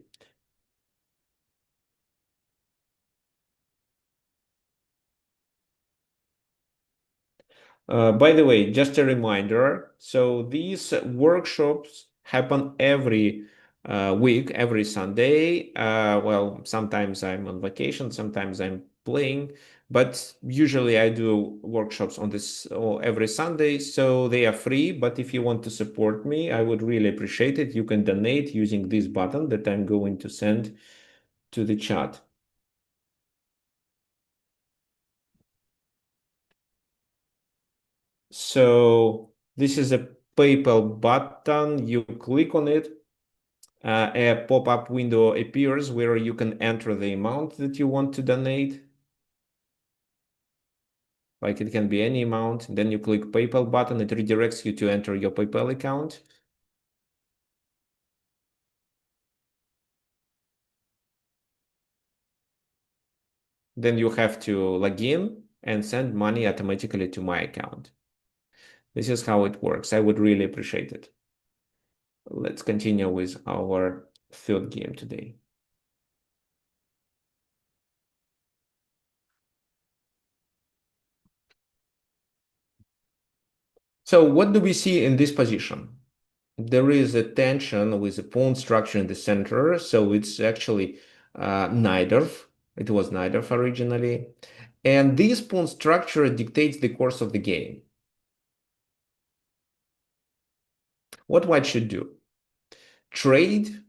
By the way, just a reminder, so these workshops happen every week, every Sunday. Well, sometimes I'm on vacation, sometimes I'm playing, but usually I do workshops on this or every Sunday, so they are free. But if you want to support me, I would really appreciate it. You can donate using this button that I'm going to send to the chat. So this is a PayPal button. You click on it. A pop-up window appears where you can enter the amount that you want to donate. Like it can be any amount. Then you click PayPal button. It redirects you to enter your PayPal account. Then you have to log in and send money automatically to my account. This is how it works. I would really appreciate it. Let's continue with our third game today. So what do we see in this position? There is a tension with a pawn structure in the center, so it's actually neither. It was neither originally. And this pawn structure dictates the course of the game. What white should do? Trade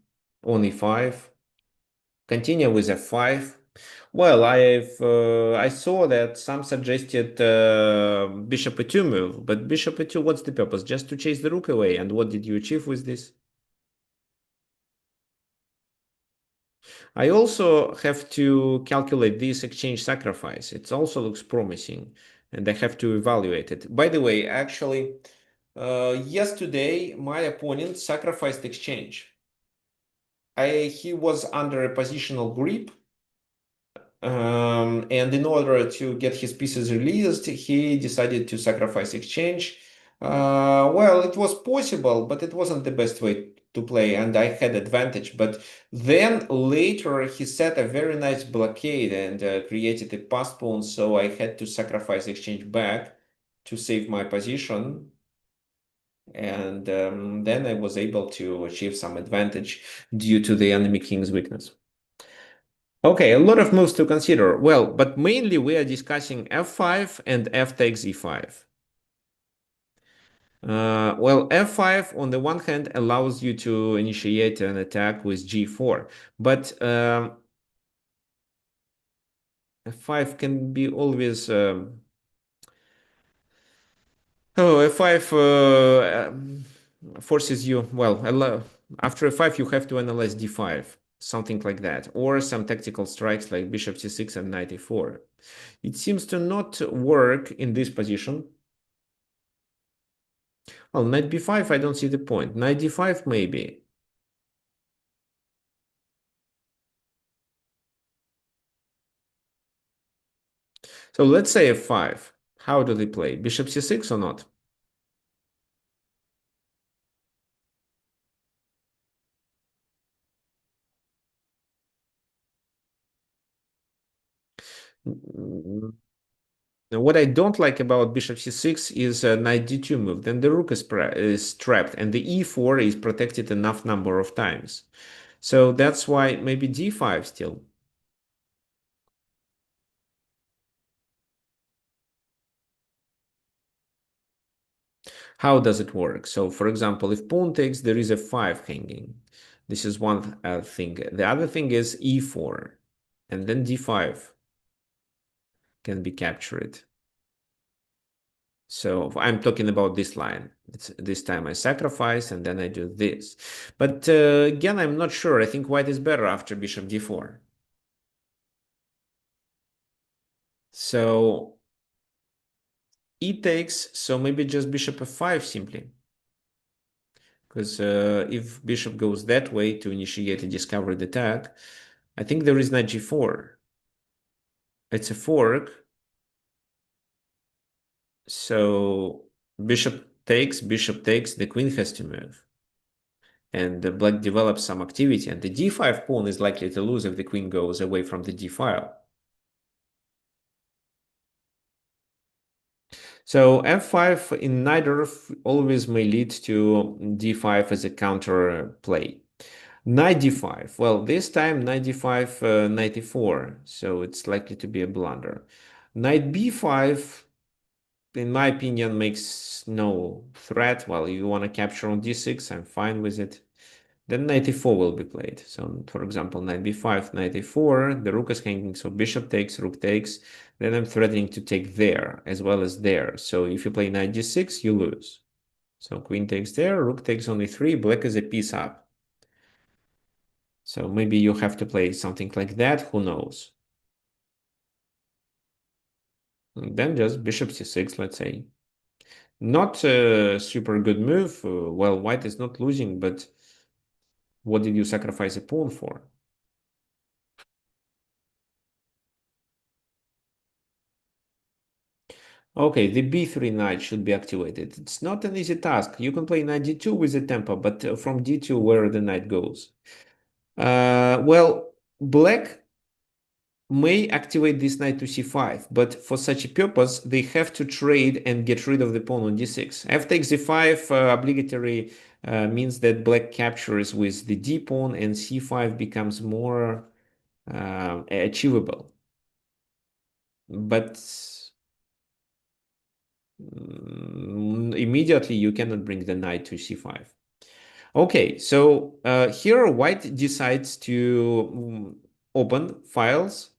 on e5, continue with f5. Well, I saw that some suggested bishop e2 move, but bishop e2, what's the purpose? Just to chase the rook away. And what did you achieve with this? I also have to calculate this exchange sacrifice. It also looks promising, and I have to evaluate it. By the way, actually, yesterday my opponent sacrificed exchange. he was under a positional grip. And in order to get his pieces released, he decided to sacrifice exchange. Well, it was possible, but it wasn't the best way to play, and I had advantage. But then later he set a very nice blockade and created a pass pawn, so I had to sacrifice exchange back to save my position. And then I was able to achieve some advantage due to the enemy king's weakness. Okay, a lot of moves to consider. Well, but mainly we are discussing f5 and f takes e5. Well, f5 on the one hand allows you to initiate an attack with g4, but f5 can be always f5 forces you, well, after f5 you have to analyze d5, something like that, or some tactical strikes like bishop c6 and knight e4. It seems to not work in this position. Well, knight b5, I don't see the point. Knight d5, maybe. So let's say f5. How do they play? Bishop c6 or not? Mm, What I don't like about bishop c6 is knight d2 move. Then the rook is trapped, and the e4 is protected enough number of times. So that's why maybe d5 still. How does it work? So, for example, if pawn takes, there is a 5 hanging. This is one thing. The other thing is e4, and then d5 can be captured. So I'm talking about this line. This time I sacrifice and then I do this. But again, I'm not sure. I think white is better after bishop d4. So e takes, so maybe just bishop f5 simply. Because if bishop goes that way to initiate a discovered attack, I think there is knight g4. It's a fork. So bishop takes, the queen has to move. And the black develops some activity, and the d5 pawn is likely to lose if the queen goes away from the d file. So f5 in neither always may lead to d5 as a counter play. Knight d5. Well, this time knight d5, knight e4, so it's likely to be a blunder. Knight b5, in my opinion, makes no threat. Well, you want to capture on d6, I'm fine with it. Then knight e4 will be played. So, for example, knight b5, knight e4, the rook is hanging, so bishop takes, rook takes. Then I'm threatening to take there as well as there. So if you play knight g6, you lose. So queen takes there, rook takes on e3, black is a piece up. So maybe you have to play something like that, who knows. And then just bishop c6, let's say. Not a super good move. Well, white is not losing, but what did you sacrifice a pawn for? Okay, the b3 knight should be activated. It's not an easy task. You can play knight d2 with the tempo, but from d2 where the knight goes. Well, black may activate this knight to c5, but for such a purpose, they have to trade and get rid of the pawn on d6. F takes d5 obligatory means that black captures with the d pawn and c5 becomes more achievable. But immediately you cannot bring the knight to c5. Okay, so here white decides to open files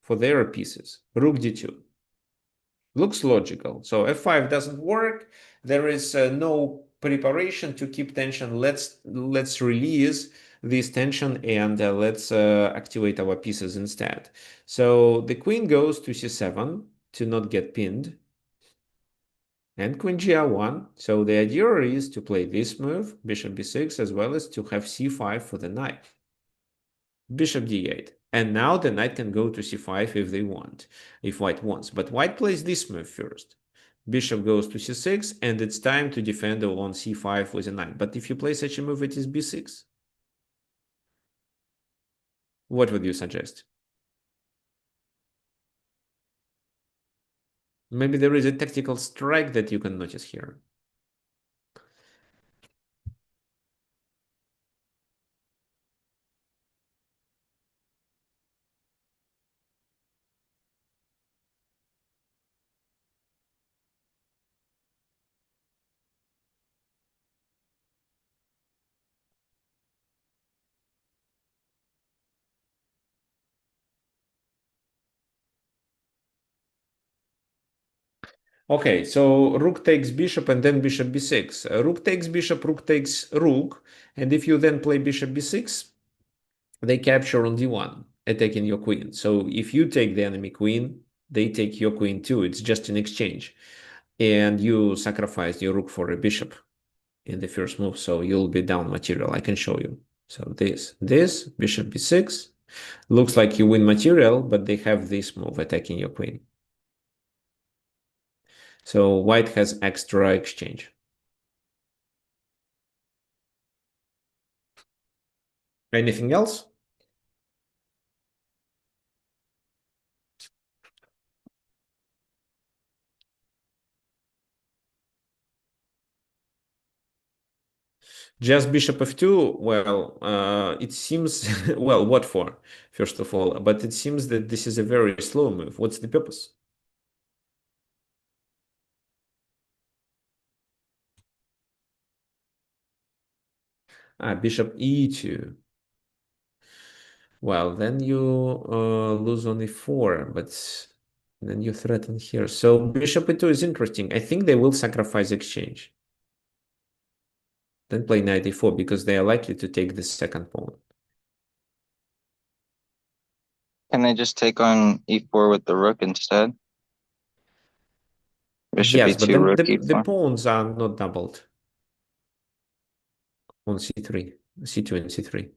for their pieces. Rook d2. Looks logical. So f5 doesn't work. There is no preparation to keep tension. Let's release this tension and let's activate our pieces instead. So the queen goes to c7 to not get pinned. and queen gr1. So the idea is to play this move, bishop b6, as well as to have c5 for the knight. Bishop d8. And now the knight can go to c5 if they want, if white wants. But white plays this move first. Bishop goes to c6, and it's time to defend on c5 with a knight. But if you play such a move, it is b6. What would you suggest? Maybe there is a tactical strike that you can notice here. Okay, so rook takes bishop and then bishop b6. Rook takes bishop, rook takes rook. And if you then play bishop b6, they capture on d1, attacking your queen. So if you take the enemy queen, they take your queen too. It's just an exchange. And you sacrifice your rook for a bishop in the first move. So you'll be down material. I can show you. So this, bishop b6. Looks like you win material, but they have this move attacking your queen. So white has extra exchange. Anything else? Just bishop f2. Well, it seems, well, what for, first of all? But it seems that this is a very slow move. What's the purpose? Bishop e2. Well, then you lose on e4, but then you threaten here. So bishop e2 is interesting. I think they will sacrifice exchange. Then play knight e4 because they are likely to take the second pawn. Can they just take on e4 with the rook instead? Bishop Yes, but e2, then rook the e4. pawns are not doubled on c3, c2 and c3.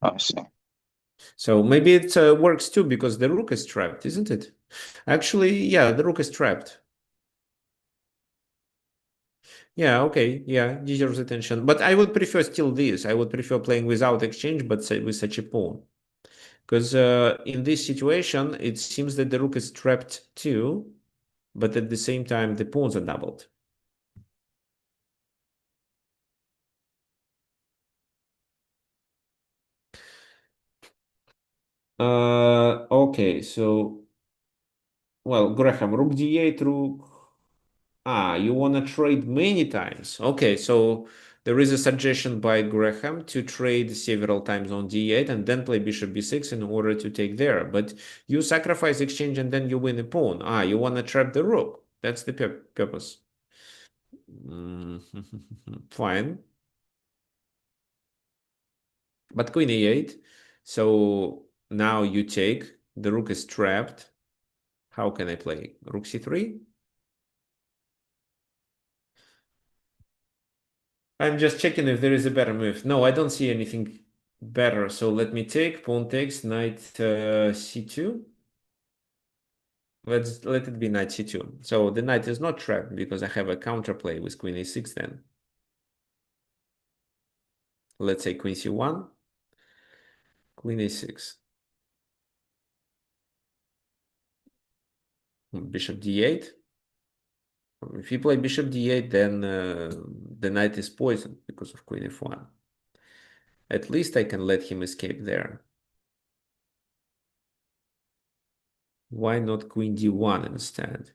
Oh, I see. So maybe it works too because the rook is trapped, isn't it? Actually, yeah, the rook is trapped. Yeah, okay, yeah, deserves attention. But I would prefer still this. I would prefer playing without exchange, but with such a pawn. Because in this situation, it seems that the rook is trapped too, but at the same time, the pawns are doubled. Okay, so, well, Graham, rook d8, rook. You want to trade many times. Okay, so there is a suggestion by Graham to trade several times on d8 and then play bishop b6 in order to take there. But you sacrifice exchange and then you win a pawn. You want to trap the rook. That's the purpose. Fine. But queen e8. So now you take. The rook is trapped. How can I play? Rook c3? I'm just checking if there is a better move. No, I don't see anything better. So let me take pawn takes knight c2. Let it be knight c2. So the knight is not trapped because I have a counterplay with queen a6 then. Let's say queen c1, queen a6. Bishop d8. If you play bishop d8, then the knight is poisoned because of queen f1. At least I can let him escape there. Why not queen d1 instead?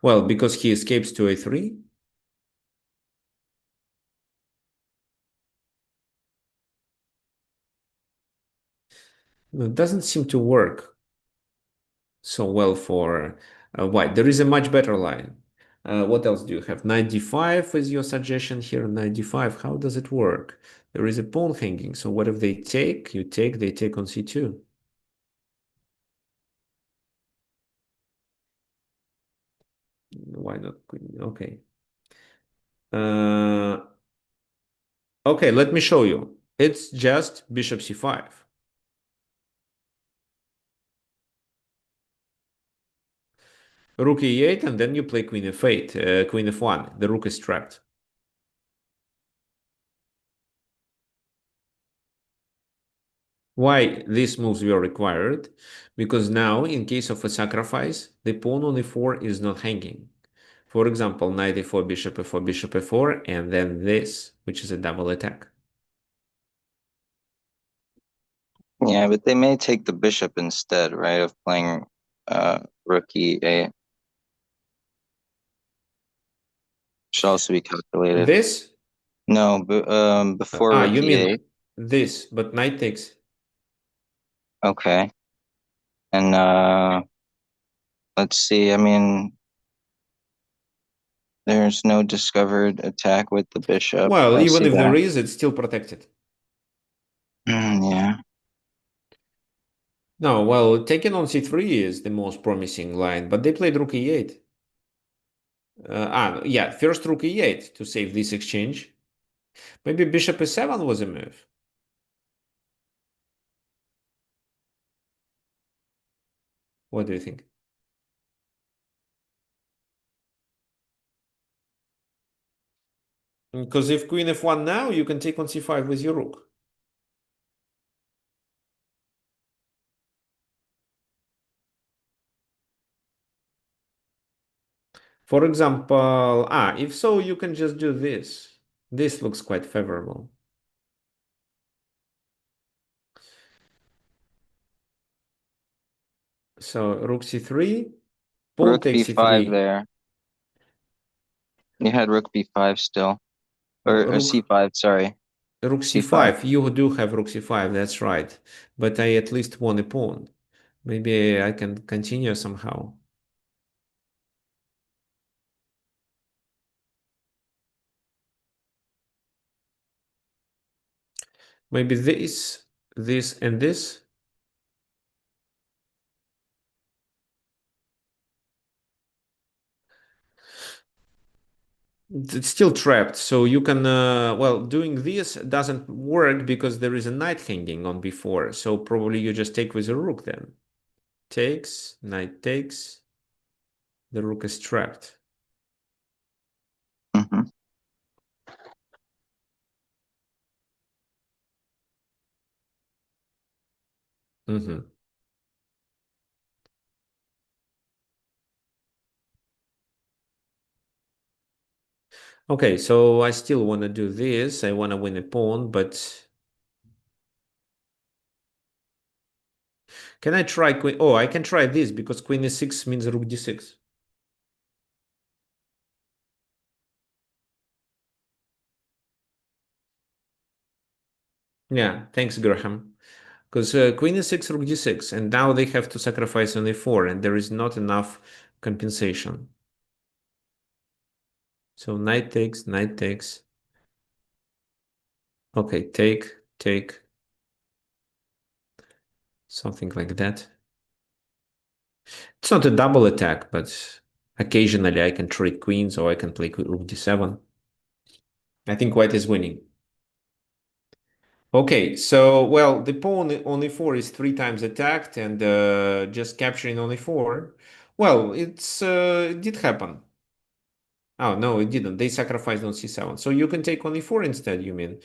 Well, because he escapes to a3. No, it doesn't seem to work so well for white. There is a much better line. What else do you have? Knight d5 is your suggestion here. Knight d5. How does it work? There is a pawn hanging. So what if they take? You take, they take on c2. why not queen? Okay. Okay, let me show you. It's just bishop c5. Rook e8, and then you play queen f8, queen f1. The rook is trapped. Why these moves were required? Because now, in case of a sacrifice, the pawn on e4 is not hanging. For example, knight e4, bishop e4, bishop e4, and then this, which is a double attack. Yeah, but they may take the bishop instead, right, of playing rook e8. Should also be calculated. This? No, before rook You e8. mean this, but knight takes. Okay. And let's see, I mean, there's no discovered attack with the bishop. Well, I even see if there that. is, it's still protected. Yeah. No, well, taking on c3 is the most promising line, but they played rook e8. Yeah, first rook e8 to save this exchange. Maybe bishop e7 was a move. What do you think? Because if queen f1 now, you can take on c5 with your rook. For example, if so, you can just do this. This looks quite favorable. So rook c3, pawn Rook takes b5 c3. there. You had rook b5 still. Or Rook c5, sorry. Rook c5. c5. You do have rook c5, that's right. But I at least won a pawn. Maybe I can continue somehow. Maybe this, and this. It's still trapped, so you can, well, doing this doesn't work because there is a knight hanging on b4, so probably you just take with a rook then. Takes, knight takes, the rook is trapped. Mm-hmm. Mm-hmm. Okay, so I still want to do this. I want to win a pawn, but can I try queen? Oh, I can try this because queen e6 means rook d6. Yeah, thanks, Graham. Because queen e6, rook d6, and now they have to sacrifice on e4, and there is not enough compensation. So knight takes, knight takes. Okay, take, something like that. It's not a double attack, but occasionally I can trade queens or I can play rook d7. I think white is winning. Okay, so, well, the pawn on e4 is 3 times attacked and just capturing on e4. Well, it did happen. Oh, no, it didn't. They sacrificed on c7. So you can take on e4 instead, you mean?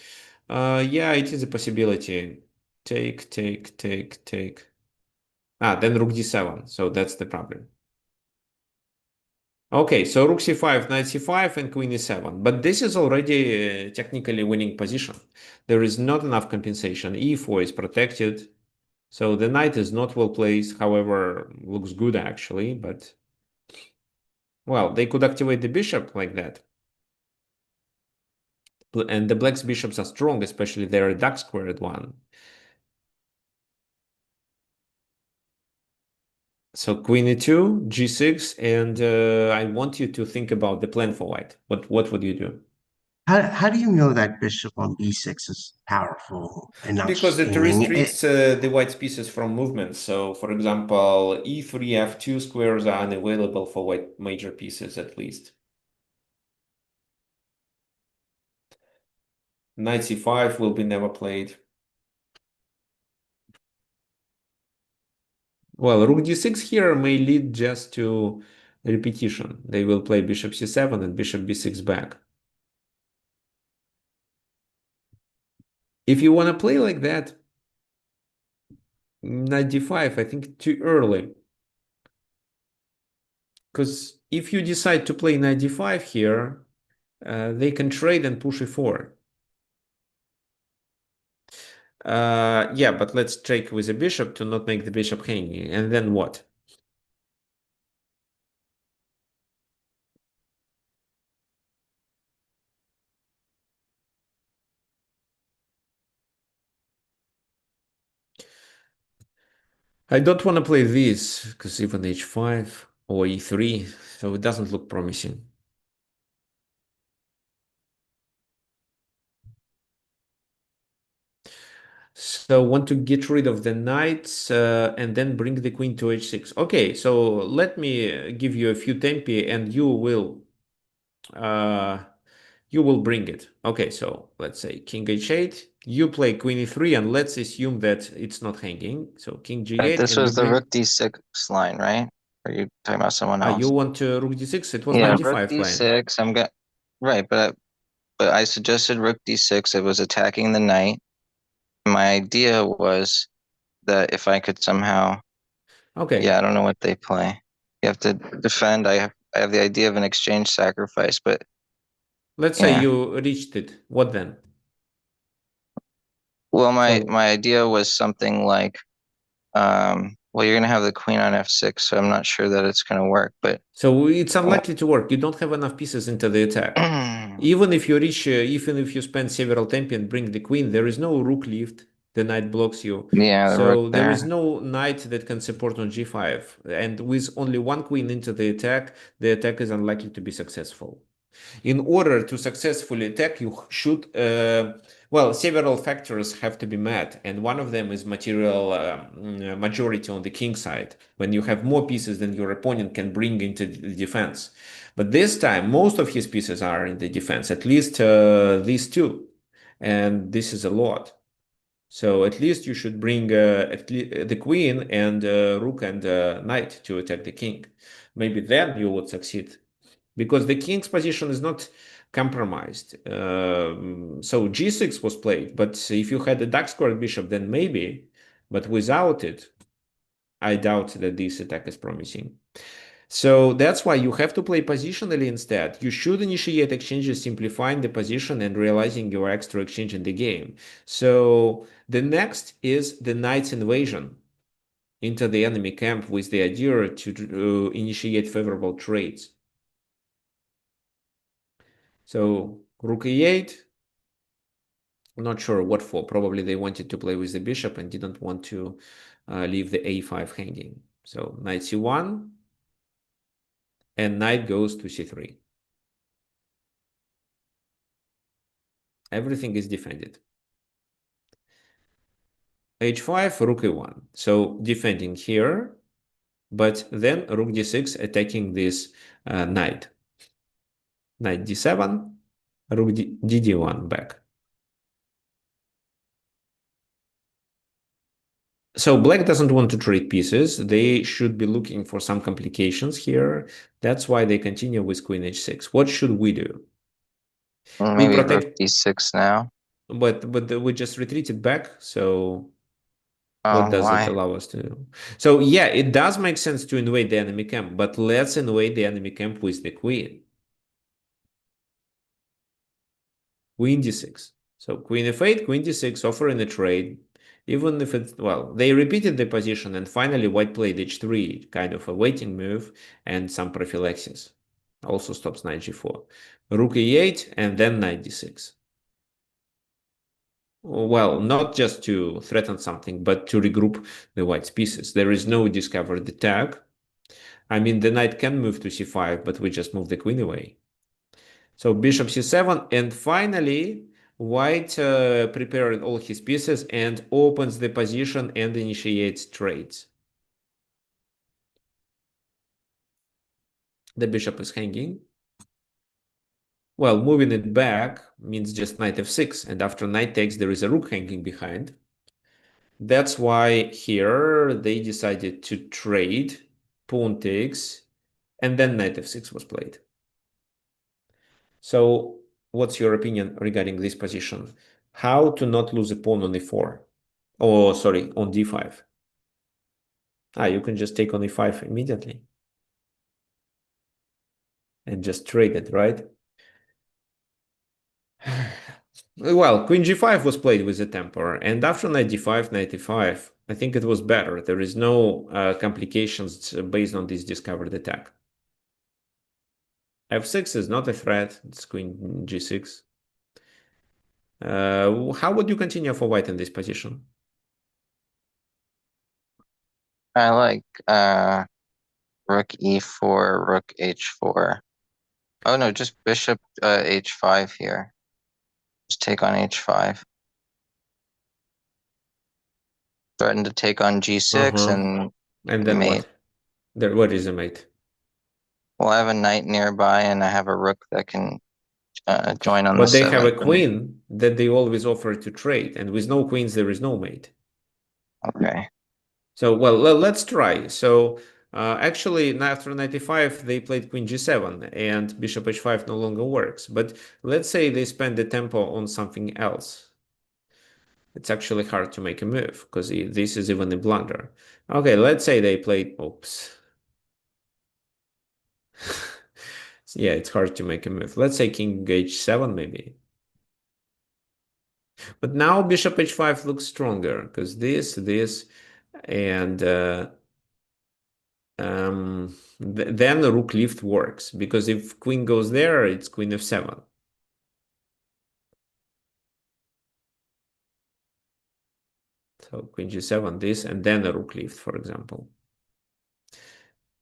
Yeah, it is a possibility. Take. Then rook d7. So that's the problem. Okay, so rook c5, knight c5, and queen e7. But this is already technically winning position. There is not enough compensation. e4 is protected. So the knight is not well placed. However, looks good actually. But, well, they could activate the bishop like that. And the black's bishops are strong, especially their dark squared one. So queen e2, g6, and I want you to think about the plan for white. What would you do? How do you know that bishop on b6 is powerful and not Because it streaming it? restricts the white pieces from movement. So, for example, e3, f2 squares are unavailable for white major pieces at least. Knight c5 will be never played. Well, rook d6 here may lead just to repetition. They will play bishop c7 and bishop b6 back. If you want to play like that, knight d5, I think too early. Because if you decide to play knight d5 here, they can trade and push e4. Yeah, but let's take with a bishop to not make the bishop hanging. And then what? I don't want to play this, because even h5 or e3, so it doesn't look promising. So want to get rid of the knights and then bring the queen to h6. Okay, so let me give you a few tempi and uh, you will bring it. Okay, so let's say king h8, you play queen e3, and let's assume that it's not hanging. So king Right, g8, this and you was the bring. rook d6 line, right? Or are you talking about someone You else? want rook d6? It was Yeah, knight rook d5 line. d6. I'm got right, but I suggested rook d6. It was attacking the knight. My idea was that if I could somehow, Okay, yeah, I don't know what they play. You have to defend. I have the idea of an exchange sacrifice, but let's say yeah. you reached it. What then? Well, my So my idea was something like, well, you're gonna have the queen on f6, so I'm not sure that it's gonna work. But So it's unlikely to work. You don't have enough pieces into the attack. Even if you reach, even if you spend several tempi and bring the queen, there is no rook left. The knight blocks you. yeah, the rook So there is there. no knight that can support on g5. And with only one queen into the attack is unlikely to be successful. In order to successfully attack, you should, well, several factors have to be met, and one of them is material majority on the king side, when you have more pieces than your opponent can bring into the defense. But this time, most of his pieces are in the defense, at least these two, and this is a lot. So at least you should bring the queen and rook and knight to attack the king. Maybe then you would succeed because the king's position is not compromised. So g6 was played, but if you had a dark squared bishop, then maybe, but without it, I doubt that this attack is promising. So that's why you have to play positionally instead. You should initiate exchanges, simplifying the position and realizing your extra exchange in the game. So the next is the knight's invasion into the enemy camp with the idea to initiate favorable trades. So rook e8, I'm not sure what for. Probably they wanted to play with the bishop and didn't want to leave the a5 hanging. So knight c1 and knight goes to c3. Everything is defended. h5, rook e1. So defending here, but then rook d6 attacking this knight. Knight d7, rook dd1 back. So black doesn't want to trade pieces. They should be looking for some complications here. That's why they continue with queen h6. What should we do? We Maybe rook protect, d6 now. but we just retreated back. So what Oh, does it why? allow us to do? So yeah, it does make sense to invade the enemy camp, but let's invade the enemy camp with the queen. Queen d6. So queen f8, queen d6, offering a trade. Even if it's, well, they repeated the position and finally white played h3, kind of a waiting move and some prophylaxis. Also stops knight g4. Rook e8 and then knight d6. Well, not just to threaten something, but to regroup the white's pieces. There is no discovered attack. I mean, the knight can move to c5, but we just move the queen away. So bishop c7, and finally white prepared all his pieces and opens the position and initiates trades. The bishop is hanging. Well, moving it back means just knight f6, and after knight takes, there is a rook hanging behind. That's why here they decided to trade, pawn takes, and then knight f6 was played. So what's your opinion regarding this position? How to not lose a pawn on e4? Oh, sorry, on d5. You can just take on e5 immediately and just trade it, right? Well, queen g5 was played with a temper, and after knight d5, knight e5, I think it was better. There is no complications based on this discovered attack. f6 is not a threat. It's queen g6. How would you continue for white in this position? I like rook e4, rook h4. Oh no, just bishop h5 here. Just take on h5. Threaten to take on g6 and then mate. What is a mate? Well, I have a knight nearby and I have a rook that can join on But the they have a 7th. queen that they always offer to trade, and with no queens, there is no mate. Okay. So, well, let's try. So, actually, after 95, they played queen g7, and bishop h5 no longer works. But let's say they spend the tempo on something else. It's actually hard to make a move, because this is even a blunder. Okay, let's say they played... Oops. Yeah, it's hard to make a move. Let's say king h7, maybe. But now bishop h5 looks stronger, because this, and then the rook lift works, because if queen goes there, it's queen f7. So queen g7, this, and then a rook lift, for example.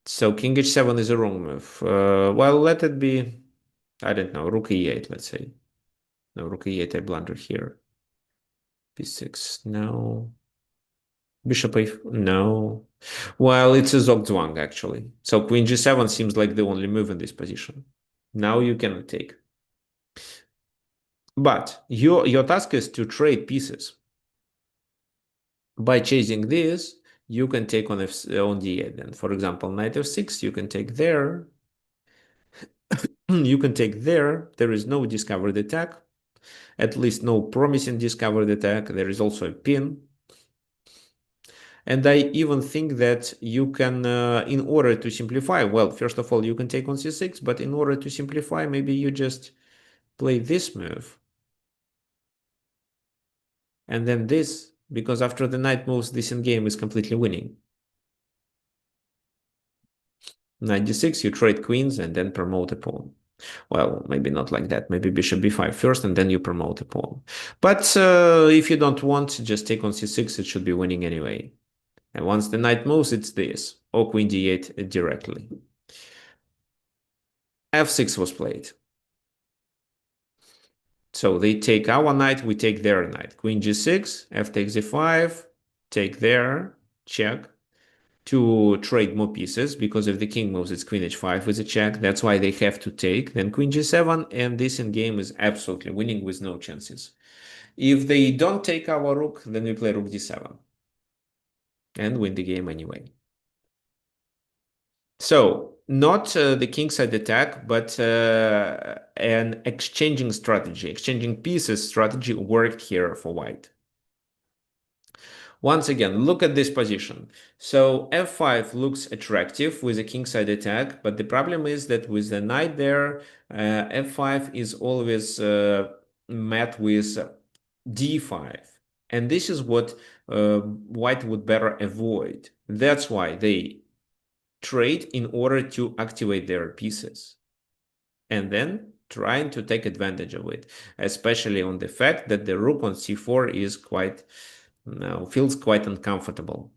So king h7 is a wrong move. Well, let it be, I don't know, rook e8, let's say. No, rook e8, I blundered here. b6, no. Bishop a, no. Well, it's a Zugzwang, actually. So queen g7 seems like the only move in this position. Now you cannot take. But your task is to trade pieces. By chasing this, you can take on on d8. Then, for example, knight f6, you can take there. You can take there. There is no discovered attack. At least no promising discovered attack. There is also a pin. And I even think that you can, in order to simplify, well, first of all, you can take on c6, but in order to simplify, maybe you just play this move. And then this, because after the knight moves, this endgame is completely winning. Knight d6, you trade queens and then promote a pawn. Well, maybe not like that. Maybe bishop b5 first, and then you promote a pawn. But if you don't want, just take on c6. It should be winning anyway. And once the knight moves, it's this. Or queen d8 directly. f6 was played. So they take our knight, we take their knight. Queen g6, f takes e5, take there, check. To trade more pieces, because if the king moves, it's queen h5 with a check. That's why they have to take. Then queen g7, and this endgame is absolutely winning with no chances. If they don't take our rook, then we play rook d7 and win the game anyway. So not the kingside attack, but an exchanging strategy, exchanging pieces strategy worked here for white. Once again, look at this position. So f5 looks attractive with a kingside attack, but the problem is that with the knight there, f5 is always met with d5. And this is what white would better avoid. That's why they trade in order to activate their pieces. And then trying to take advantage of it, especially on the fact that the rook on c4 is quite... No, feels quite uncomfortable.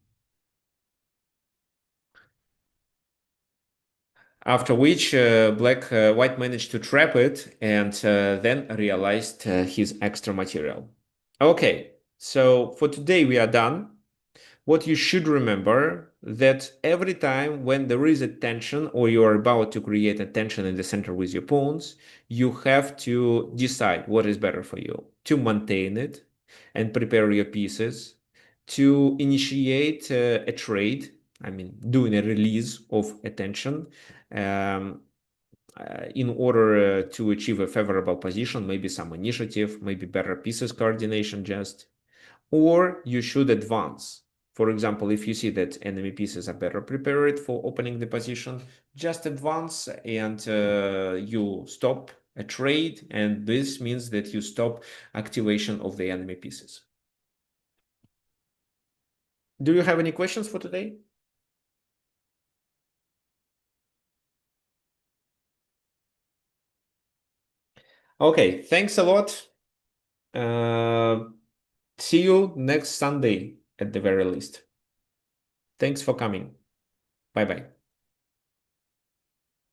After which white managed to trap it and then realized his extra material. Okay, so for today we are done. What you should remember that every time when there is a tension or you are about to create a tension in the center with your pawns, you have to decide what is better for you: to maintain it and prepare your pieces, to initiate a trade, I mean, doing a release of a tension, um, in order to achieve a favorable position, maybe some initiative, maybe better pieces coordination just, or you should advance. For example, if you see that enemy pieces are better prepared for opening the position, just advance and you stop a trade, and this means that you stop activation of the enemy pieces. Do you have any questions for today? Okay, thanks a lot. See you next Sunday at the very least. Thanks for coming. Bye-bye.